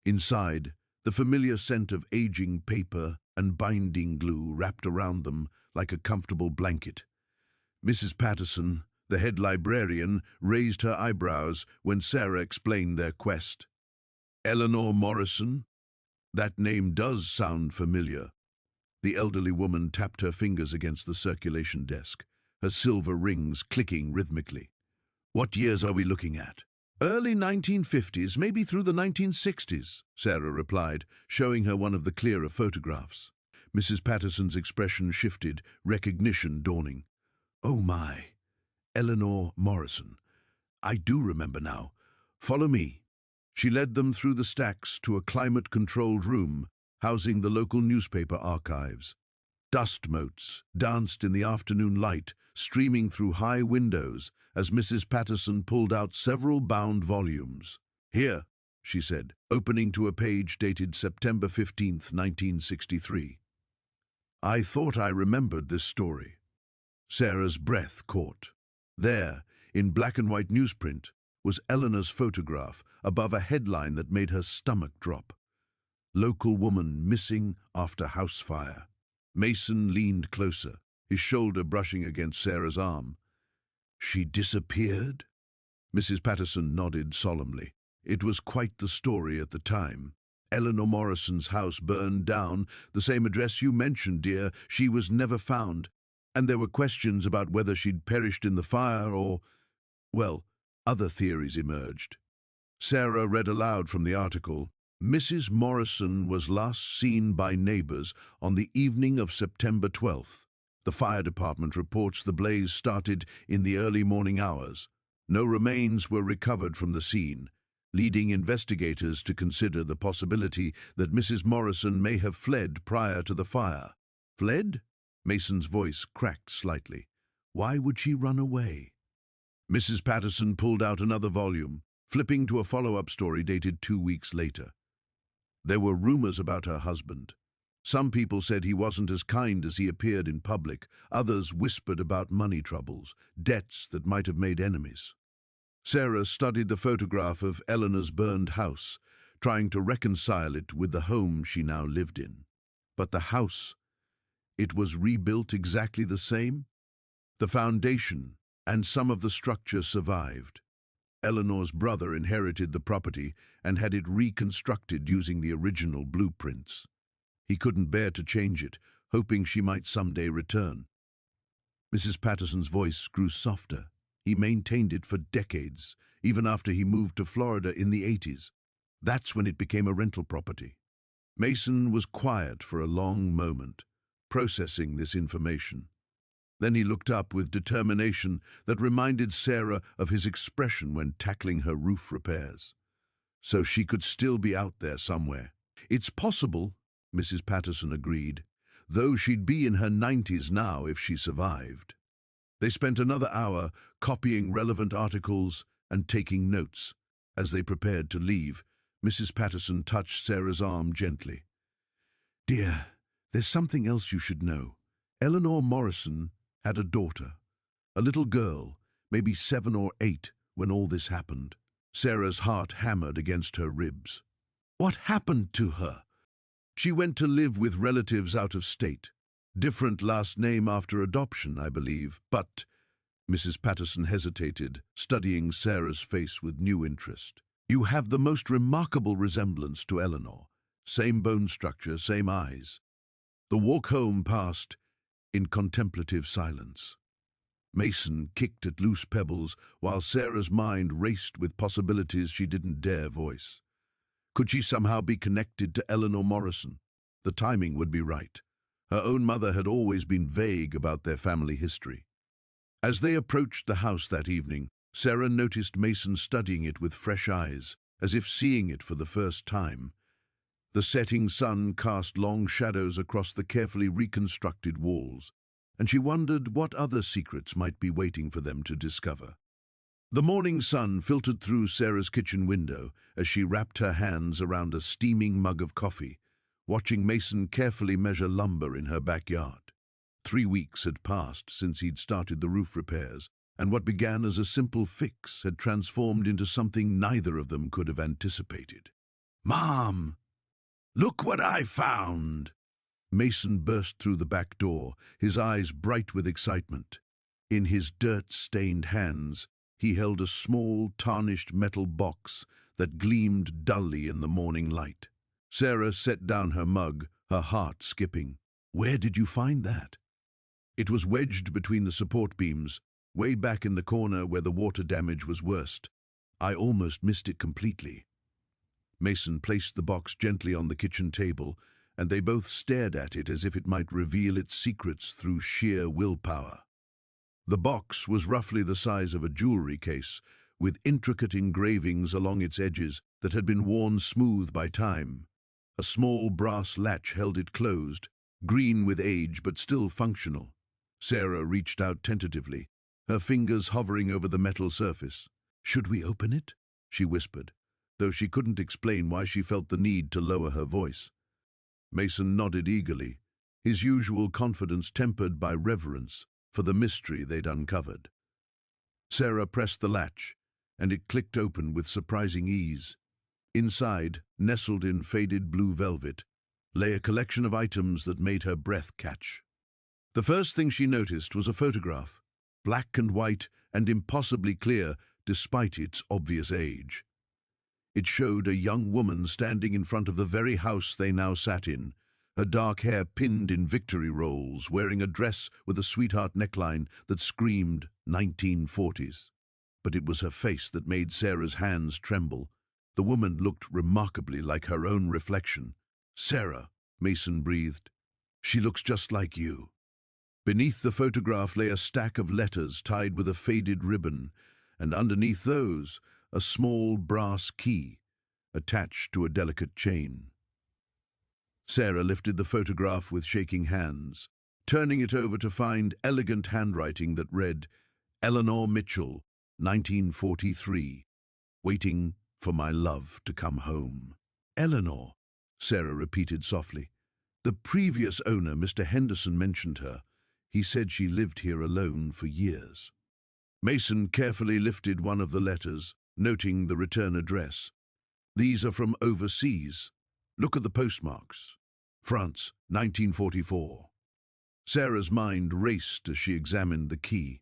Inside, the familiar scent of aging paper and binding glue wrapped around them like a comfortable blanket. Mrs. Patterson, the head librarian, raised her eyebrows when Sarah explained their quest. Eleanor Morrison? That name does sound familiar. The elderly woman tapped her fingers against the circulation desk, her silver rings clicking rhythmically. What years are we looking at? Early 1950s, maybe through the 1960s, Sarah replied, showing her one of the clearer photographs. Mrs. Patterson's expression shifted, recognition dawning. Oh my, Eleanor Morrison. I do remember now. Follow me. She led them through the stacks to a climate-controlled room housing the local newspaper archives. Dust motes danced in the afternoon light, streaming through high windows as Mrs. Patterson pulled out several bound volumes. Here, she said, opening to a page dated September 15th, 1963. I thought I remembered this story. Sarah's breath caught. There, in black and white newsprint, was Eleanor's photograph above a headline that made her stomach drop. Local woman missing after house fire. Mason leaned closer, his shoulder brushing against Sarah's arm. She disappeared? Mrs. Patterson nodded solemnly. It was quite the story at the time. Eleanor Morrison's house burned down, the same address you mentioned, dear. She was never found. And there were questions about whether she'd perished in the fire or, well, other theories emerged. Sarah read aloud from the article. Mrs. Morrison was last seen by neighbors on the evening of September 12th. The fire department reports the blaze started in the early morning hours. No remains were recovered from the scene, leading investigators to consider the possibility that Mrs. Morrison may have fled prior to the fire. Fled? Mason's voice cracked slightly. Why would she run away? Mrs. Patterson pulled out another volume, flipping to a follow-up story dated 2 weeks later. There were rumors about her husband. Some people said he wasn't as kind as he appeared in public. Others whispered about money troubles, debts that might have made enemies. Sarah studied the photograph of Eleanor's burned house, trying to reconcile it with the home she now lived in. But the house, it was rebuilt exactly the same? The foundation and some of the structure survived. Eleanor's brother inherited the property and had it reconstructed using the original blueprints. He couldn't bear to change it, hoping she might someday return. Mrs. Patterson's voice grew softer. He maintained it for decades, even after he moved to Florida in the 80s. That's when it became a rental property. Mason was quiet for a long moment, processing this information. Then he looked up with determination that reminded Sarah of his expression when tackling her roof repairs. So she could still be out there somewhere. It's possible, Mrs. Patterson agreed, though she'd be in her 90s now if she survived. They spent another hour copying relevant articles and taking notes. As they prepared to leave, Mrs. Patterson touched Sarah's arm gently. Dear, there's something else you should know. Eleanor Morrison had a daughter, a little girl, maybe 7 or 8 when all this happened. Sarah's heart hammered against her ribs. What happened to her? She went to live with relatives out of state. Different last name after adoption, I believe, but... Mrs. Patterson hesitated, studying Sarah's face with new interest. You have the most remarkable resemblance to Eleanor. same bone structure, same eyes. The walk home passed in contemplative silence. Mason kicked at loose pebbles while Sarah's mind raced with possibilities she didn't dare voice. Could she somehow be connected to Eleanor Morrison? The timing would be right. Her own mother had always been vague about their family history. As they approached the house that evening, Sarah noticed Mason studying it with fresh eyes, as if seeing it for the first time. The setting sun cast long shadows across the carefully reconstructed walls, and she wondered what other secrets might be waiting for them to discover. The morning sun filtered through Sarah's kitchen window as she wrapped her hands around a steaming mug of coffee, watching Mason carefully measure lumber in her backyard. 3 weeks had passed since he'd started the roof repairs, and what began as a simple fix had transformed into something neither of them could have anticipated. "Mom, look what I found!" Mason burst through the back door, his eyes bright with excitement. In his dirt-stained hands, he held a small, tarnished metal box that gleamed dully in the morning light. Sarah set down her mug, her heart skipping. "Where did you find that?" It was wedged between the support beams, way back in the corner where the water damage was worst. I almost missed it completely. Mason placed the box gently on the kitchen table, and they both stared at it as if it might reveal its secrets through sheer willpower. The box was roughly the size of a jewelry case, with intricate engravings along its edges that had been worn smooth by time. A small brass latch held it closed, green with age but still functional. Sarah reached out tentatively, her fingers hovering over the metal surface. "Should we open it?" she whispered, though she couldn't explain why she felt the need to lower her voice. Mason nodded eagerly, his usual confidence tempered by reverence for the mystery they'd uncovered. Sarah pressed the latch, and it clicked open with surprising ease. Inside, nestled in faded blue velvet, lay a collection of items that made her breath catch. The first thing she noticed was a photograph, black and white and impossibly clear despite its obvious age. It showed a young woman standing in front of the very house they now sat in, her dark hair pinned in victory rolls, wearing a dress with a sweetheart neckline that screamed 1940s. But it was her face that made Sarah's hands tremble. The woman looked remarkably like her own reflection. "Sarah," Mason breathed, "she looks just like you." Beneath the photograph lay a stack of letters tied with a faded ribbon, and underneath those, a small brass key attached to a delicate chain. Sarah lifted the photograph with shaking hands, turning it over to find elegant handwriting that read, "Eleanor Mitchell, 1943, waiting for my love to come home." "Eleanor," Sarah repeated softly. "The previous owner, Mr. Henderson, mentioned her. He said she lived here alone for years." Mason carefully lifted one of the letters, noting the return address. "These are from overseas. Look at the postmarks. France, 1944. Sarah's mind raced as she examined the key.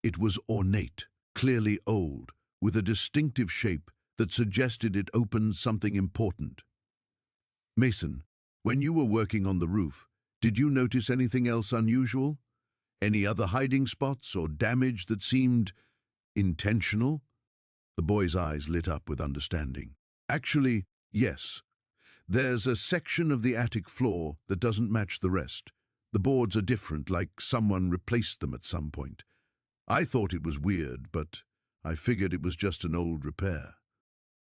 It was ornate, clearly old, with a distinctive shape that suggested it opened something important. "Mason, when you were working on the roof, did you notice anything else unusual? Any other hiding spots or damage that seemed intentional?" The boy's eyes lit up with understanding. "Actually, yes. There's a section of the attic floor that doesn't match the rest. The boards are different, like someone replaced them at some point. I thought it was weird, but I figured it was just an old repair."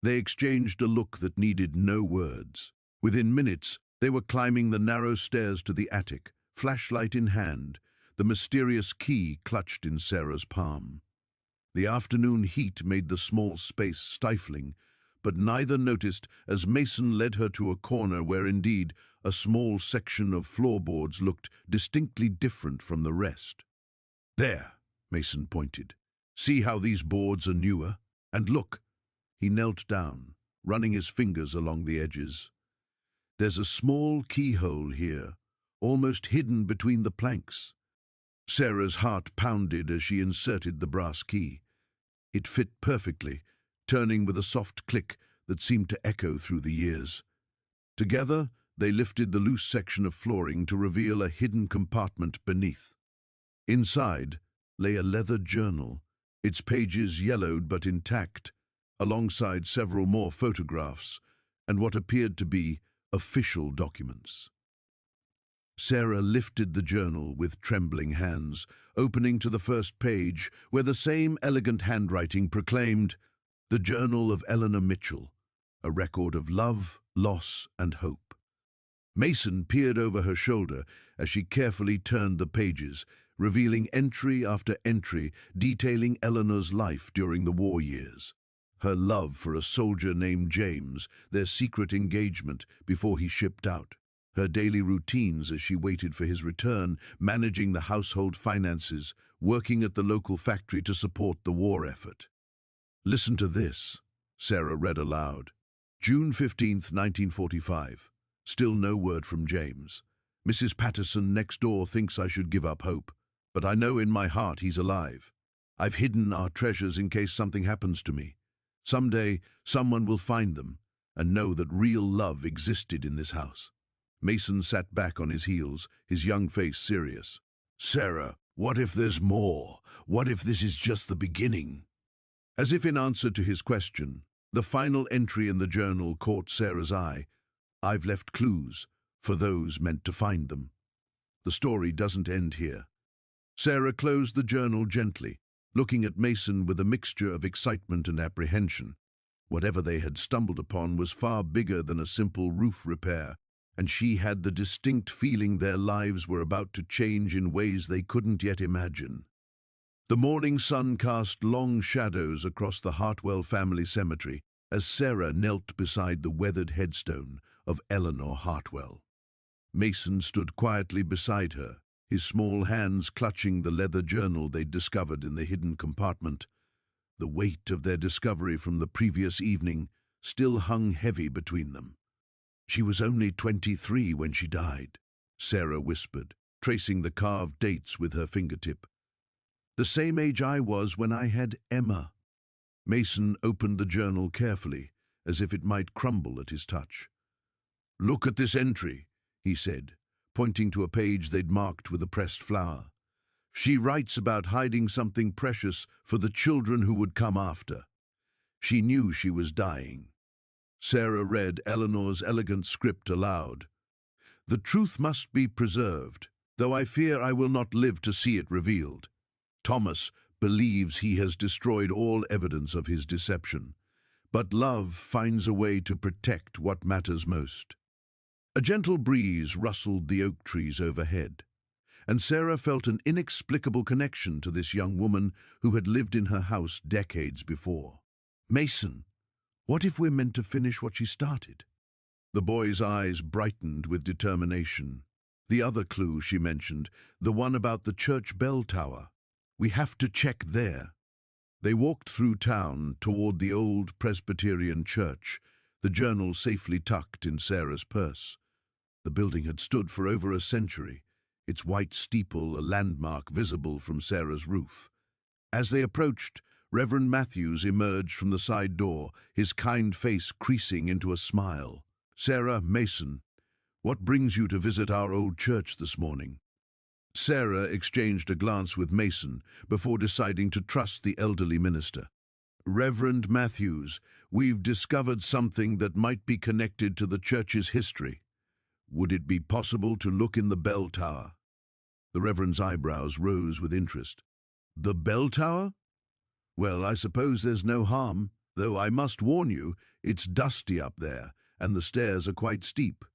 They exchanged a look that needed no words. Within minutes, they were climbing the narrow stairs to the attic, flashlight in hand, the mysterious key clutched in Sarah's palm. The afternoon heat made the small space stifling, but neither noticed as Mason led her to a corner where indeed a small section of floorboards looked distinctly different from the rest. "There," Mason pointed. "See how these boards are newer? And look." He knelt down, running his fingers along the edges. "There's a small keyhole here, almost hidden between the planks." Sarah's heart pounded as she inserted the brass key. It fit perfectly, turning with a soft click that seemed to echo through the years. Together, they lifted the loose section of flooring to reveal a hidden compartment beneath. Inside lay a leather journal, its pages yellowed but intact, alongside several more photographs and what appeared to be official documents. Sarah lifted the journal with trembling hands, opening to the first page, where the same elegant handwriting proclaimed, "The Journal of Eleanor Mitchell, a record of love, loss, and hope." Mason peered over her shoulder as she carefully turned the pages, revealing entry after entry detailing Eleanor's life during the war years. Her love for a soldier named James, their secret engagement before he shipped out, her daily routines as she waited for his return, managing the household finances, working at the local factory to support the war effort. "Listen to this," Sarah read aloud. "June 15th, 1945. Still no word from James. Mrs. Patterson next door thinks I should give up hope, but I know in my heart he's alive. I've hidden our treasures in case something happens to me. Someday, someone will find them and know that real love existed in this house." Mason sat back on his heels, his young face serious. "Sarah, what if there's more? What if this is just the beginning?" As if in answer to his question, the final entry in the journal caught Sarah's eye. "I've left clues for those meant to find them." The story doesn't end here. Sarah closed the journal gently, looking at Mason with a mixture of excitement and apprehension. Whatever they had stumbled upon was far bigger than a simple roof repair, and she had the distinct feeling their lives were about to change in ways they couldn't yet imagine. The morning sun cast long shadows across the Hartwell family cemetery as Sarah knelt beside the weathered headstone of Eleanor Hartwell. Mason stood quietly beside her, his small hands clutching the leather journal they'd discovered in the hidden compartment. The weight of their discovery from the previous evening still hung heavy between them. "She was only 23 when she died," Sarah whispered, tracing the carved dates with her fingertip. "The same age I was when I had Emma." Mason opened the journal carefully, as if it might crumble at his touch. "Look at this entry," he said, pointing to a page they'd marked with a pressed flower. "She writes about hiding something precious for the children who would come after. She knew she was dying." Sarah read Eleanor's elegant script aloud. "The truth must be preserved, though I fear I will not live to see it revealed. Thomas believes he has destroyed all evidence of his deception, but love finds a way to protect what matters most." A gentle breeze rustled the oak trees overhead, and Sarah felt an inexplicable connection to this young woman who had lived in her house decades before. "Mason, what if we're meant to finish what she started?" The boy's eyes brightened with determination. "The other clue she mentioned, the one about the church bell tower. We have to check there." They walked through town toward the old Presbyterian church, the journal safely tucked in Sarah's purse. The building had stood for over a century, its white steeple a landmark visible from Sarah's roof. As they approached, Reverend Matthews emerged from the side door, his kind face creasing into a smile. "Sarah, Mason, what brings you to visit our old church this morning?" Sarah exchanged a glance with Mason before deciding to trust the elderly minister. "Reverend Matthews, we've discovered something that might be connected to the church's history. Would it be possible to look in the bell tower?" The Reverend's eyebrows rose with interest. "The bell tower? Well, I suppose there's no harm, though I must warn you, it's dusty up there, and the stairs are quite steep.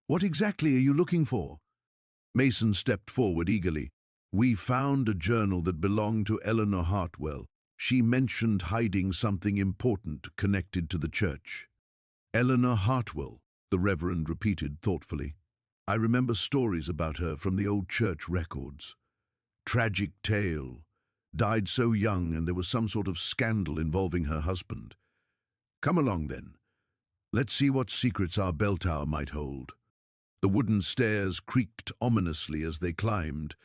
What exactly are you looking for?" Mason stepped forward eagerly. "We found a journal that belonged to Eleanor Hartwell. She mentioned hiding something important connected to the church." "Eleanor Hartwell," the Reverend repeated thoughtfully. "I remember stories about her from the old church records. Tragic tale. Died so young, and there was some sort of scandal involving her husband. Come along then. Let's see what secrets our bell tower might hold." The wooden stairs creaked ominously as they climbed,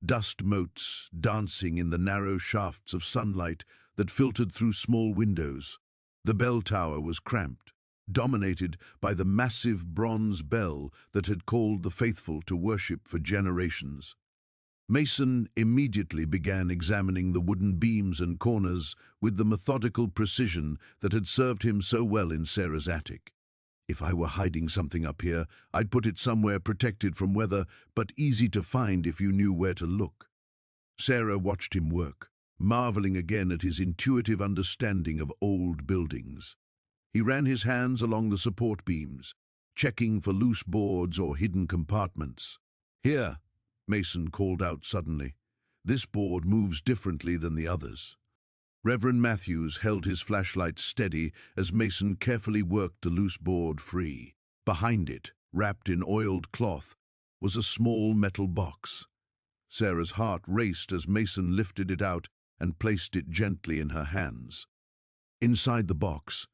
dust motes dancing in the narrow shafts of sunlight that filtered through small windows. The bell tower was cramped, dominated by the massive bronze bell that had called the faithful to worship for generations. Mason immediately began examining the wooden beams and corners with the methodical precision that had served him so well in Sarah's attic. If I were hiding something up here, I'd put it somewhere protected from weather, but easy to find if you knew where to look. Sarah watched him work, marveling again at his intuitive understanding of old buildings. He ran his hands along the support beams, checking for loose boards or hidden compartments. "Here," Mason called out suddenly. "This board moves differently than the others." Reverend Matthews held his flashlight steady as Mason carefully worked the loose board free. Behind it, wrapped in oiled cloth, was a small metal box. Sarah's heart raced as Mason lifted it out and placed it gently in her hands. Inside the box,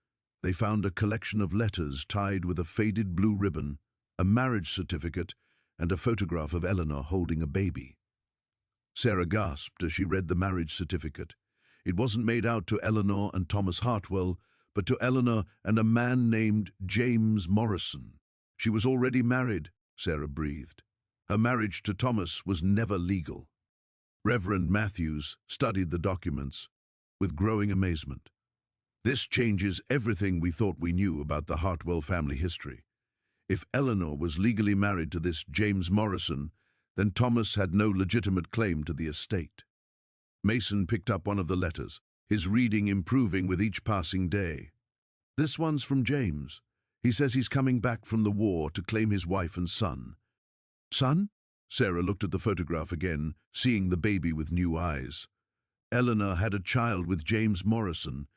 they found a collection of letters tied with a faded blue ribbon, a marriage certificate, and a photograph of Eleanor holding a baby. Sarah gasped as she read the marriage certificate. It wasn't made out to Eleanor and Thomas Hartwell, but to Eleanor and a man named James Morrison. She was already married, Sarah breathed. Her marriage to Thomas was never legal. Reverend Matthews studied the documents with growing amazement. "This changes everything we thought we knew about the Hartwell family history. If Eleanor was legally married to this James Morrison, then Thomas had no legitimate claim to the estate." Mason picked up one of the letters, his reading improving with each passing day. "This one's from James. He says he's coming back from the war to claim his wife and son." "Son?" Sarah looked at the photograph again, seeing the baby with new eyes. Eleanor had a child with James Morrison.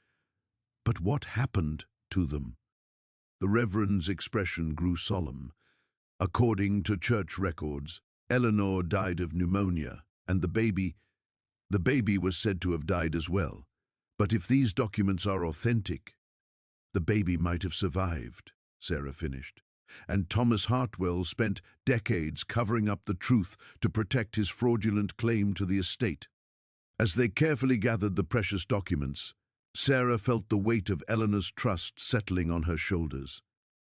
But what happened to them? The Reverend's expression grew solemn. "According to church records, Eleanor died of pneumonia, and the baby was said to have died as well. But if these documents are authentic, the baby might have survived," Sarah finished. "And Thomas Hartwell spent decades covering up the truth to protect his fraudulent claim to the estate." As they carefully gathered the precious documents, Sarah felt the weight of Eleanor's trust settling on her shoulders.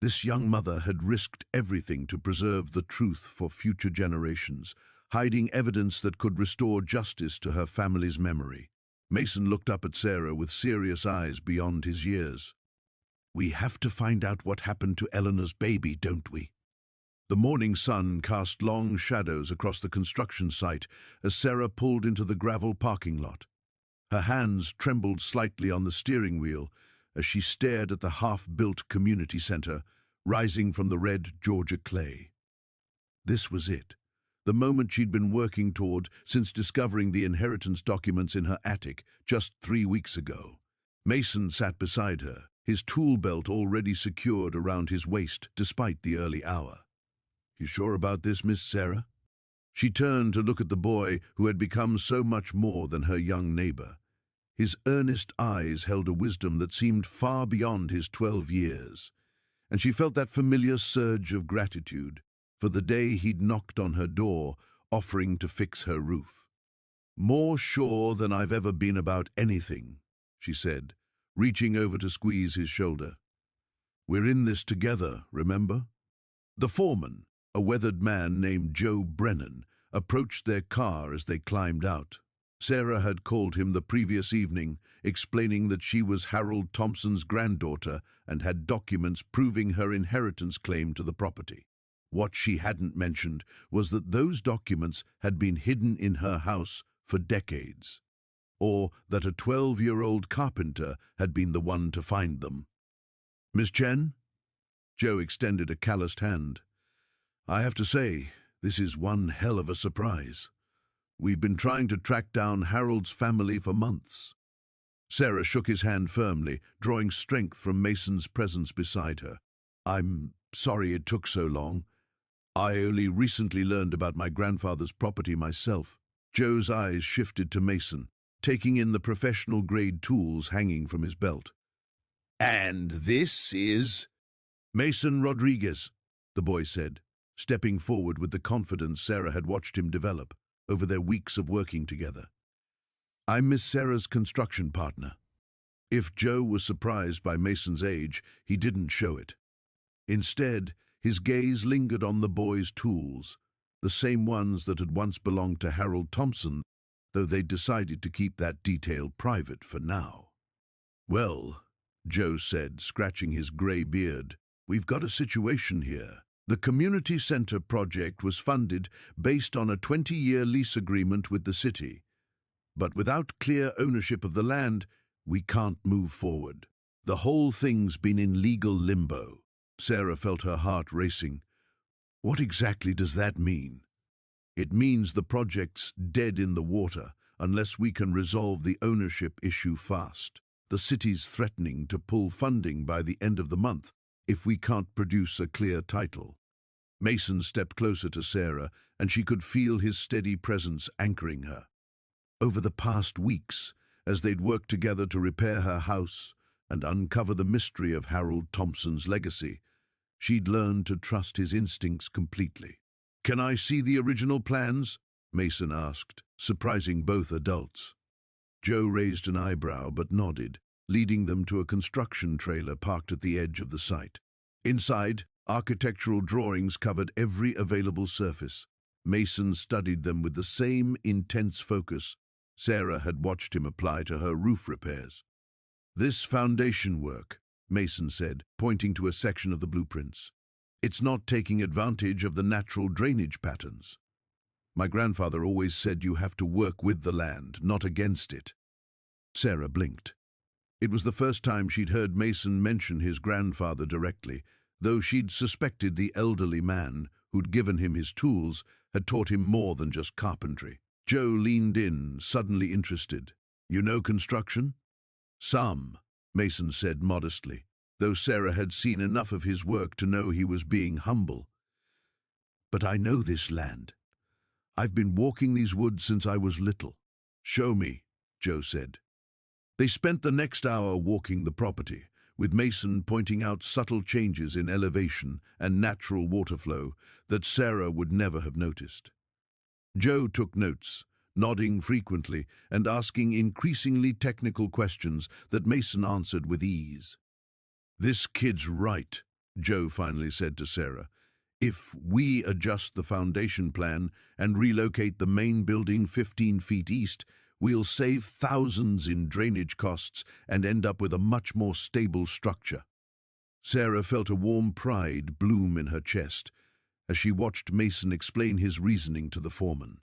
This young mother had risked everything to preserve the truth for future generations, hiding evidence that could restore justice to her family's memory. Mason looked up at Sarah with serious eyes beyond his years. "We have to find out what happened to Eleanor's baby, don't we?" The morning sun cast long shadows across the construction site as Sarah pulled into the gravel parking lot. Her hands trembled slightly on the steering wheel as she stared at the half-built community center rising from the red Georgia clay. This was it, the moment she'd been working toward since discovering the inheritance documents in her attic just 3 weeks ago. Mason sat beside her, his tool belt already secured around his waist despite the early hour. "You sure about this, Miss Sarah?" She turned to look at the boy who had become so much more than her young neighbor. His earnest eyes held a wisdom that seemed far beyond his 12 years, and she felt that familiar surge of gratitude for the day he'd knocked on her door, offering to fix her roof. "More sure than I've ever been about anything," she said, reaching over to squeeze his shoulder. "We're in this together, remember?" The foreman, a weathered man named Joe Brennan, approached their car as they climbed out. Sarah had called him the previous evening, explaining that she was Harold Thompson's granddaughter and had documents proving her inheritance claim to the property. What she hadn't mentioned was that those documents had been hidden in her house for decades, or that a 12-year-old carpenter had been the one to find them. "Miss Chen?" Joe extended a calloused hand. "I have to say, this is one hell of a surprise. We've been trying to track down Harold's family for months." Sarah shook his hand firmly, drawing strength from Mason's presence beside her. "I'm sorry it took so long. I only recently learned about my grandfather's property myself." Joe's eyes shifted to Mason, taking in the professional-grade tools hanging from his belt. "And this is—" "Mason Rodriguez," the boy said, stepping forward with the confidence Sarah had watched him develop over their weeks of working together. "I'm Miss Sarah's construction partner." If Joe was surprised by Mason's age, he didn't show it. Instead, his gaze lingered on the boy's tools, the same ones that had once belonged to Harold Thompson, though they'd decided to keep that detail private for now. "Well," Joe said, scratching his grey beard, "we've got a situation here. The community center project was funded based on a 20-year lease agreement with the city. But without clear ownership of the land, we can't move forward. The whole thing's been in legal limbo." Sarah felt her heart racing. "What exactly does that mean?" "It means the project's dead in the water unless we can resolve the ownership issue fast. The city's threatening to pull funding by the end of the month if we can't produce a clear title." Mason stepped closer to Sarah, and she could feel his steady presence anchoring her. Over the past weeks, as they'd worked together to repair her house and uncover the mystery of Harold Thompson's legacy, she'd learned to trust his instincts completely. "Can I see the original plans?" Mason asked, surprising both adults. Joe raised an eyebrow but nodded, leading them to a construction trailer parked at the edge of the site. Inside, architectural drawings covered every available surface. Mason studied them with the same intense focus Sarah had watched him apply to her roof repairs. "This foundation work," Mason said, pointing to a section of the blueprints. "It's not taking advantage of the natural drainage patterns. My grandfather always said you have to work with the land, not against it." Sarah blinked. It was the first time she'd heard Mason mention his grandfather directly, though she'd suspected the elderly man who'd given him his tools had taught him more than just carpentry. Joe leaned in, suddenly interested. "You know construction?" "Some," Mason said modestly, though Sarah had seen enough of his work to know he was being humble. "But I know this land. I've been walking these woods since I was little." "Show me," Joe said. They spent the next hour walking the property, with Mason pointing out subtle changes in elevation and natural water flow that Sarah would never have noticed. Joe took notes, nodding frequently and asking increasingly technical questions that Mason answered with ease. "This kid's right," Joe finally said to Sarah. "If we adjust the foundation plan and relocate the main building 15 feet east, we'll save thousands in drainage costs and end up with a much more stable structure." Sarah felt a warm pride bloom in her chest as she watched Mason explain his reasoning to the foreman.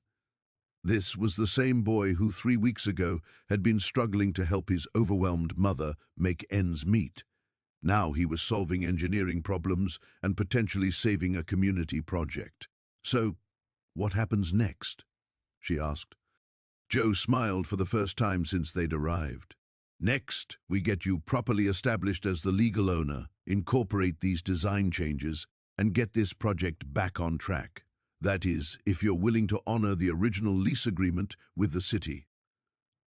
This was the same boy who 3 weeks ago had been struggling to help his overwhelmed mother make ends meet. Now he was solving engineering problems and potentially saving a community project. "So, what happens next?" she asked. Joe smiled for the first time since they'd arrived. "Next, we get you properly established as the legal owner, incorporate these design changes, and get this project back on track. That is, if you're willing to honor the original lease agreement with the city."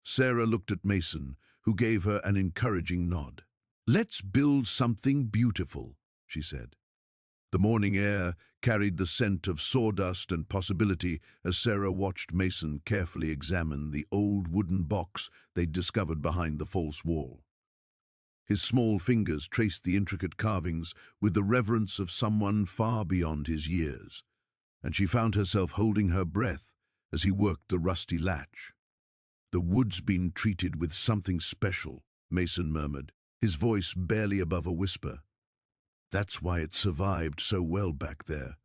Sarah looked at Mason, who gave her an encouraging nod. "Let's build something beautiful," she said. The morning air carried the scent of sawdust and possibility as Sarah watched Mason carefully examine the old wooden box they'd discovered behind the false wall. His small fingers traced the intricate carvings with the reverence of someone far beyond his years, and she found herself holding her breath as he worked the rusty latch. "The wood's been treated with something special," Mason murmured, his voice barely above a whisper. "That's why it survived so well back there.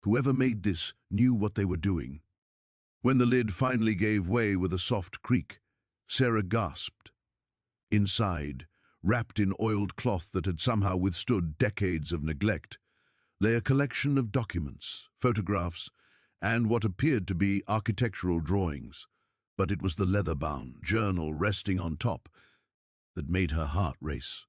Whoever made this knew what they were doing." When the lid finally gave way with a soft creak, Sarah gasped. Inside, wrapped in oiled cloth that had somehow withstood decades of neglect, lay a collection of documents, photographs, and what appeared to be architectural drawings. But it was the leather-bound journal resting on top that made her heart race.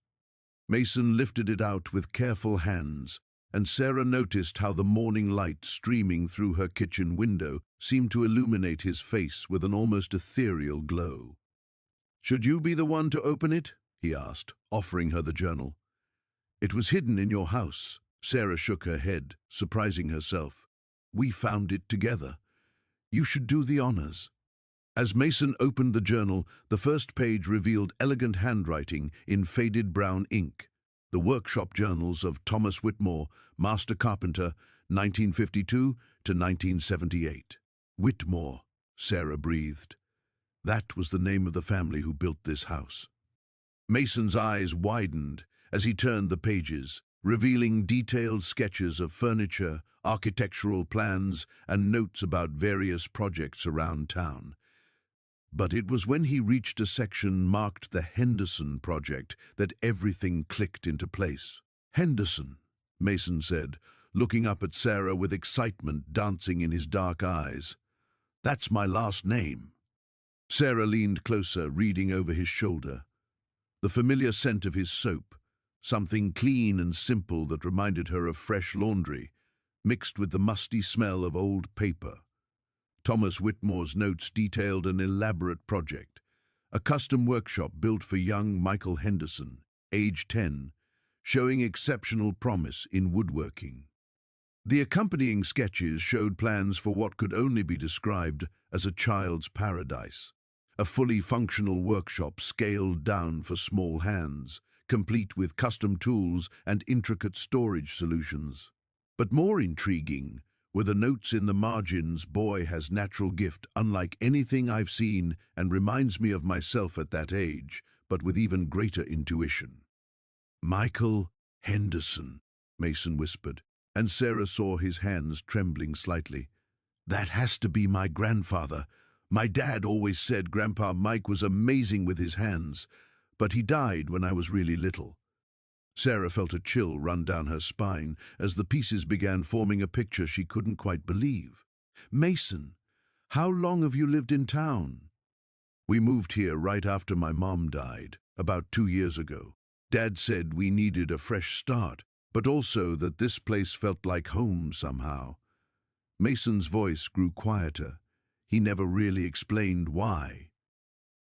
Mason lifted it out with careful hands, and Sarah noticed how the morning light streaming through her kitchen window seemed to illuminate his face with an almost ethereal glow. "Should you be the one to open it?" he asked, offering her the journal. "It was hidden in your house." Sarah shook her head, surprising herself. "We found it together. You should do the honors." As Mason opened the journal, the first page revealed elegant handwriting in faded brown ink. The workshop journals of Thomas Whitmore, master carpenter, 1952 to 1978. Whitmore, Sarah breathed. That was the name of the family who built this house. Mason's eyes widened as he turned the pages, revealing detailed sketches of furniture, architectural plans, and notes about various projects around town. But it was when he reached a section marked the Henderson Project that everything clicked into place. "Henderson," Mason said, looking up at Sarah with excitement dancing in his dark eyes. "That's my last name." Sarah leaned closer, reading over his shoulder. The familiar scent of his soap, something clean and simple that reminded her of fresh laundry, mixed with the musty smell of old paper. Thomas Whitmore's notes detailed an elaborate project, a custom workshop built for young Michael Henderson, age 10, showing exceptional promise in woodworking. The accompanying sketches showed plans for what could only be described as a child's paradise, a fully functional workshop scaled down for small hands, complete with custom tools and intricate storage solutions. But more intriguing were the notes in the margins. "Boy has natural gift unlike anything I've seen and reminds me of myself at that age, but with even greater intuition." "Michael Henderson," Mason whispered, and Sarah saw his hands trembling slightly. "That has to be my grandfather. My dad always said Grandpa Mike was amazing with his hands, but he died when I was really little." Sarah felt a chill run down her spine as the pieces began forming a picture she couldn't quite believe. "Mason, how long have you lived in town?" "We moved here right after my mom died, about 2 years ago. Dad said we needed a fresh start, but also that this place felt like home somehow." Mason's voice grew quieter. He never really explained why.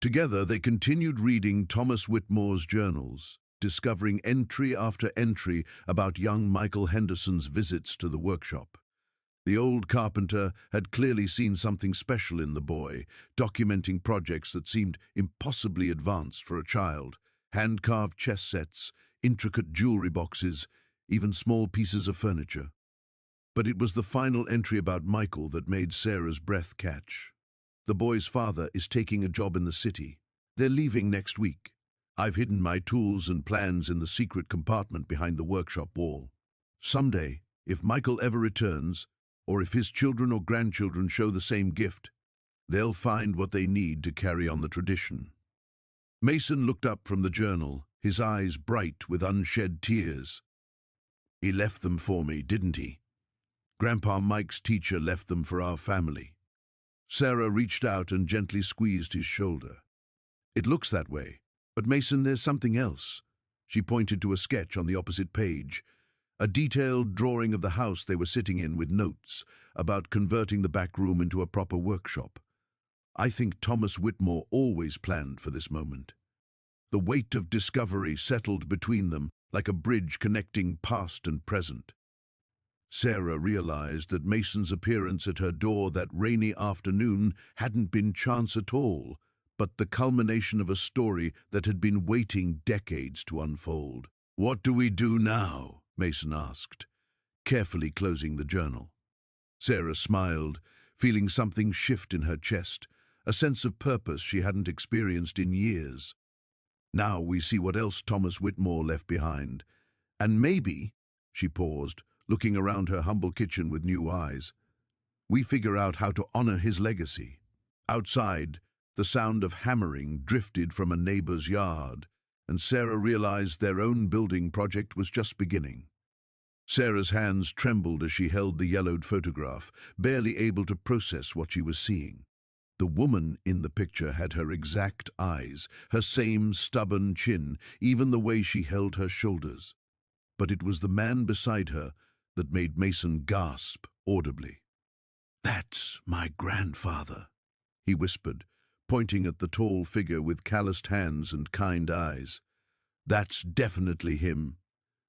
Together they continued reading Thomas Whitmore's journals, discovering entry after entry about young Michael Henderson's visits to the workshop. The old carpenter had clearly seen something special in the boy, documenting projects that seemed impossibly advanced for a child: hand-carved chess sets, intricate jewelry boxes, even small pieces of furniture. But it was the final entry about Michael that made Sarah's breath catch. "The boy's father is taking a job in the city. They're leaving next week. I've hidden my tools and plans in the secret compartment behind the workshop wall. Someday, if Michael ever returns, or if his children or grandchildren show the same gift, they'll find what they need to carry on the tradition." Mason looked up from the journal, his eyes bright with unshed tears. "He left them for me, didn't he? Grandpa Mike's teacher left them for our family." Sarah reached out and gently squeezed his shoulder. "It looks that way. But Mason, there's something else." She pointed to a sketch on the opposite page, a detailed drawing of the house they were sitting in with notes about converting the back room into a proper workshop. "I think Thomas Whitmore always planned for this moment." The weight of discovery settled between them like a bridge connecting past and present. Sarah realized that Mason's appearance at her door that rainy afternoon hadn't been chance at all, but the culmination of a story that had been waiting decades to unfold. "What do we do now?" Mason asked, carefully closing the journal. Sarah smiled, feeling something shift in her chest, a sense of purpose she hadn't experienced in years. "Now we see what else Thomas Whitmore left behind. And maybe," she paused, looking around her humble kitchen with new eyes, "we figure out how to honor his legacy." Outside, the sound of hammering drifted from a neighbor's yard, and Sarah realized their own building project was just beginning. Sarah's hands trembled as she held the yellowed photograph, barely able to process what she was seeing. The woman in the picture had her exact eyes, her same stubborn chin, even the way she held her shoulders. But it was the man beside her that made Mason gasp audibly. "That's my grandfather," he whispered, pointing at the tall figure with calloused hands and kind eyes. "That's definitely him.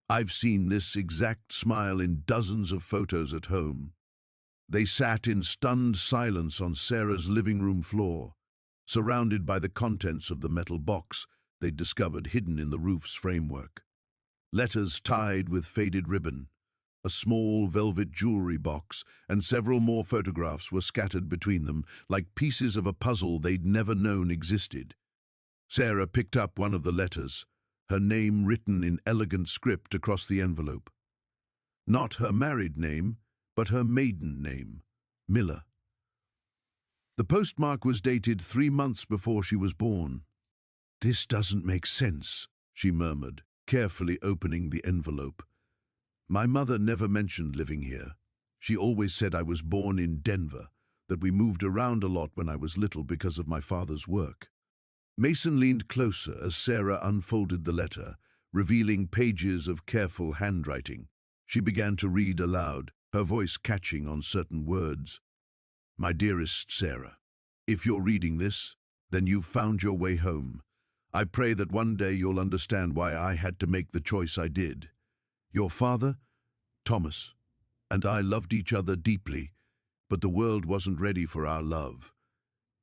I've seen this exact smile in dozens of photos at home." They sat in stunned silence on Sarah's living room floor, surrounded by the contents of the metal box they'd discovered hidden in the roof's framework. Letters tied with faded ribbon, a small velvet jewelry box, and several more photographs were scattered between them, like pieces of a puzzle they'd never known existed. Sarah picked up one of the letters, her name written in elegant script across the envelope. Not her married name, but her maiden name, Miller. The postmark was dated 3 months before she was born. "This doesn't make sense," she murmured, carefully opening the envelope. "My mother never mentioned living here. She always said I was born in Denver, that we moved around a lot when I was little because of my father's work." Mason leaned closer as Sarah unfolded the letter, revealing pages of careful handwriting. She began to read aloud, her voice catching on certain words. "My dearest Sarah, if you're reading this, then you've found your way home. I pray that one day you'll understand why I had to make the choice I did. Your father, Thomas, and I loved each other deeply, but the world wasn't ready for our love.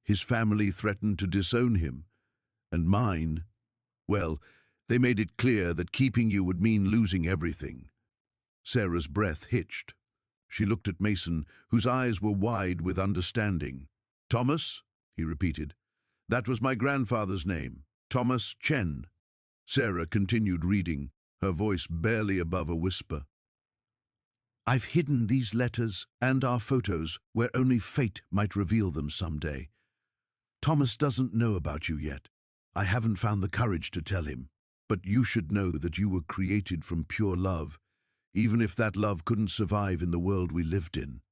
His family threatened to disown him, and mine, well, they made it clear that keeping you would mean losing everything." Sarah's breath hitched. She looked at Mason, whose eyes were wide with understanding. "Thomas?" he repeated. "That was my grandfather's name, Thomas Chen." Sarah continued reading, her voice barely above a whisper. "I've hidden these letters and our photos where only fate might reveal them someday. Thomas doesn't know about you yet. I haven't found the courage to tell him, but you should know that you were created from pure love, even if that love couldn't survive in the world we lived in."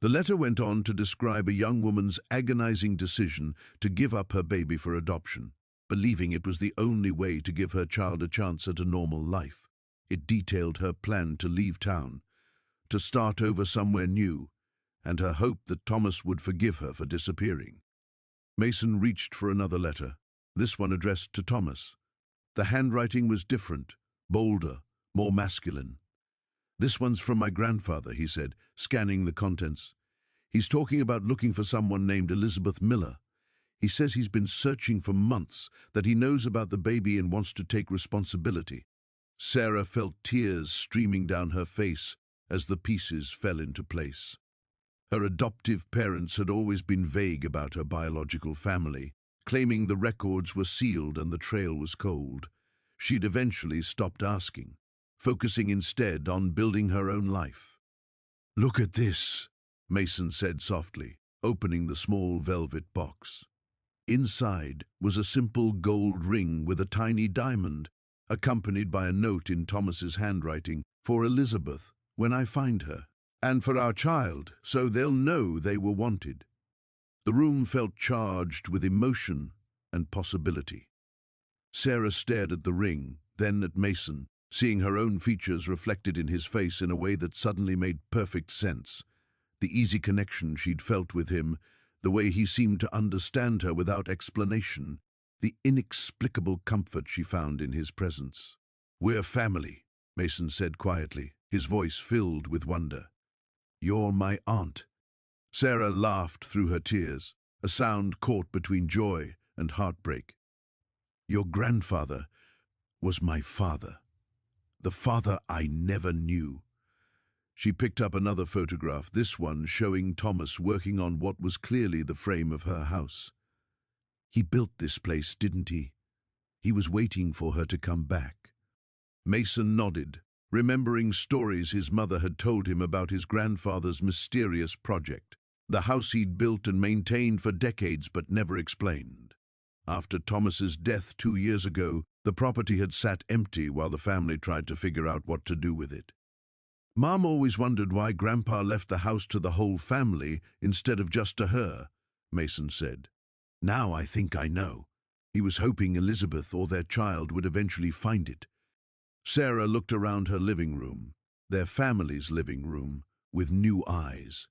The letter went on to describe a young woman's agonizing decision to give up her baby for adoption, believing it was the only way to give her child a chance at a normal life. It detailed her plan to leave town, to start over somewhere new, and her hope that Thomas would forgive her for disappearing. Mason reached for another letter, this one addressed to Thomas. The handwriting was different, bolder, more masculine. "This one's from my grandfather," he said, scanning the contents. "He's talking about looking for someone named Elizabeth Miller. He says he's been searching for months, that he knows about the baby and wants to take responsibility." Sarah felt tears streaming down her face as the pieces fell into place. Her adoptive parents had always been vague about her biological family, claiming the records were sealed and the trail was cold. She'd eventually stopped asking, focusing instead on building her own life. "Look at this," Mason said softly, opening the small velvet box. Inside was a simple gold ring with a tiny diamond, accompanied by a note in Thomas's handwriting, "For Elizabeth, when I find her, and for our child, so they'll know they were wanted." The room felt charged with emotion and possibility. Sarah stared at the ring, then at Mason, seeing her own features reflected in his face in a way that suddenly made perfect sense. The easy connection she'd felt with him, the way he seemed to understand her without explanation, the inexplicable comfort she found in his presence. "We're family," Mason said quietly, his voice filled with wonder. "You're my aunt." Sarah laughed through her tears, a sound caught between joy and heartbreak. "Your grandfather was my father, the father I never knew." She picked up another photograph, this one showing Thomas working on what was clearly the frame of her house. "He built this place, didn't he? He was waiting for her to come back." Mason nodded, remembering stories his mother had told him about his grandfather's mysterious project, the house he'd built and maintained for decades but never explained. After Thomas's death 2 years ago, the property had sat empty while the family tried to figure out what to do with it. "Mom always wondered why Grandpa left the house to the whole family instead of just to her," Mason said. "Now I think I know. He was hoping Elizabeth or their child would eventually find it." Sarah looked around her living room, their family's living room, with new eyes.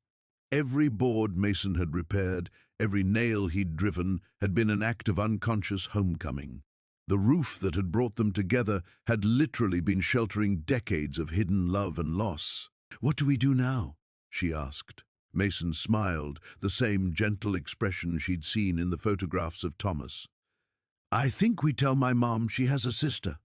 Every board Mason had repaired, every nail he'd driven, had been an act of unconscious homecoming. The roof that had brought them together had literally been sheltering decades of hidden love and loss. "What do we do now?" she asked. Mason smiled, the same gentle expression she'd seen in the photographs of Thomas. "I think we tell my mom she has a sister."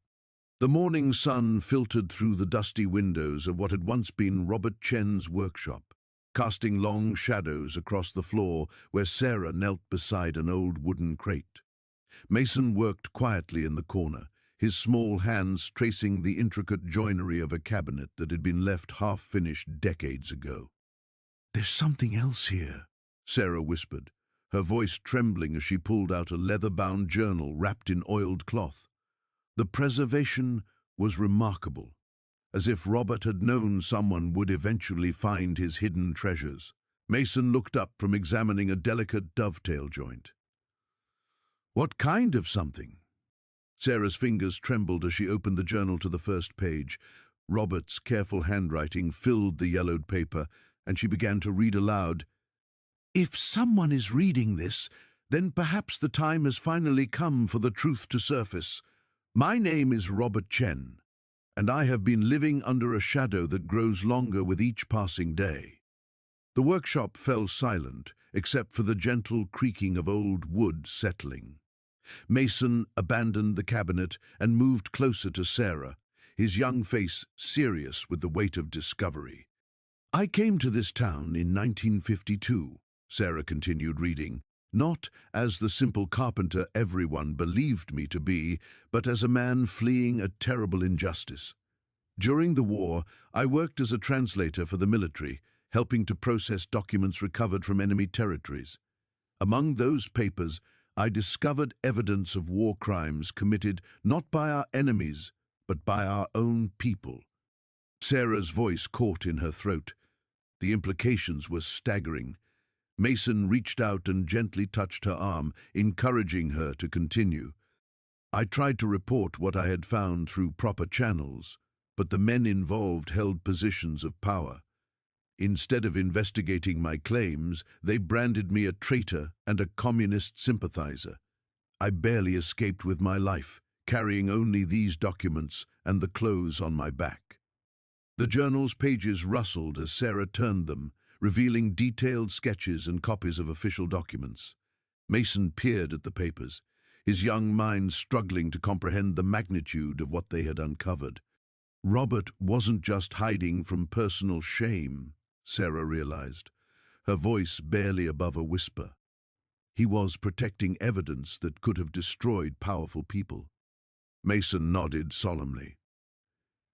The morning sun filtered through the dusty windows of what had once been Robert Chen's workshop, casting long shadows across the floor where Sarah knelt beside an old wooden crate. Mason worked quietly in the corner, his small hands tracing the intricate joinery of a cabinet that had been left half-finished decades ago. "There's something else here," Sarah whispered, her voice trembling as she pulled out a leather-bound journal wrapped in oiled cloth. The preservation was remarkable, as if Robert had known someone would eventually find his hidden treasures. Mason looked up from examining a delicate dovetail joint. "What kind of something?" Sarah's fingers trembled as she opened the journal to the first page. Robert's careful handwriting filled the yellowed paper, and she began to read aloud. "If someone is reading this, then perhaps the time has finally come for the truth to surface. My name is Robert Chen, and I have been living under a shadow that grows longer with each passing day." The workshop fell silent, except for the gentle creaking of old wood settling. Mason abandoned the cabinet and moved closer to Sarah, his young face serious with the weight of discovery. "I came to this town in 1952, Sarah continued reading, "not as the simple carpenter everyone believed me to be, but as a man fleeing a terrible injustice. During the war, I worked as a translator for the military, helping to process documents recovered from enemy territories. Among those papers, I discovered evidence of war crimes committed not by our enemies, but by our own people." Sarah's voice caught in her throat. The implications were staggering. Mason reached out and gently touched her arm, encouraging her to continue. "I tried to report what I had found through proper channels, but the men involved held positions of power. Instead of investigating my claims, they branded me a traitor and a communist sympathizer. I barely escaped with my life, carrying only these documents and the clothes on my back." The journal's pages rustled as Sarah turned them, revealing detailed sketches and copies of official documents. Mason peered at the papers, his young mind struggling to comprehend the magnitude of what they had uncovered. Robert wasn't just hiding from personal shame, Sarah realized, her voice barely above a whisper. He was protecting evidence that could have destroyed powerful people. Mason nodded solemnly.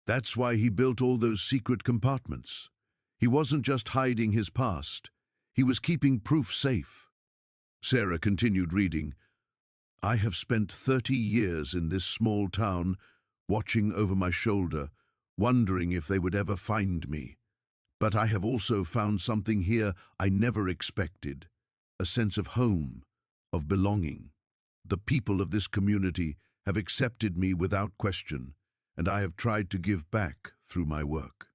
"That's why he built all those secret compartments. He wasn't just hiding his past, he was keeping proof safe." Sarah continued reading. "I have spent 30 years in this small town, watching over my shoulder, wondering if they would ever find me. But I have also found something here I never expected, a sense of home, of belonging. The people of this community have accepted me without question, and I have tried to give back through my work."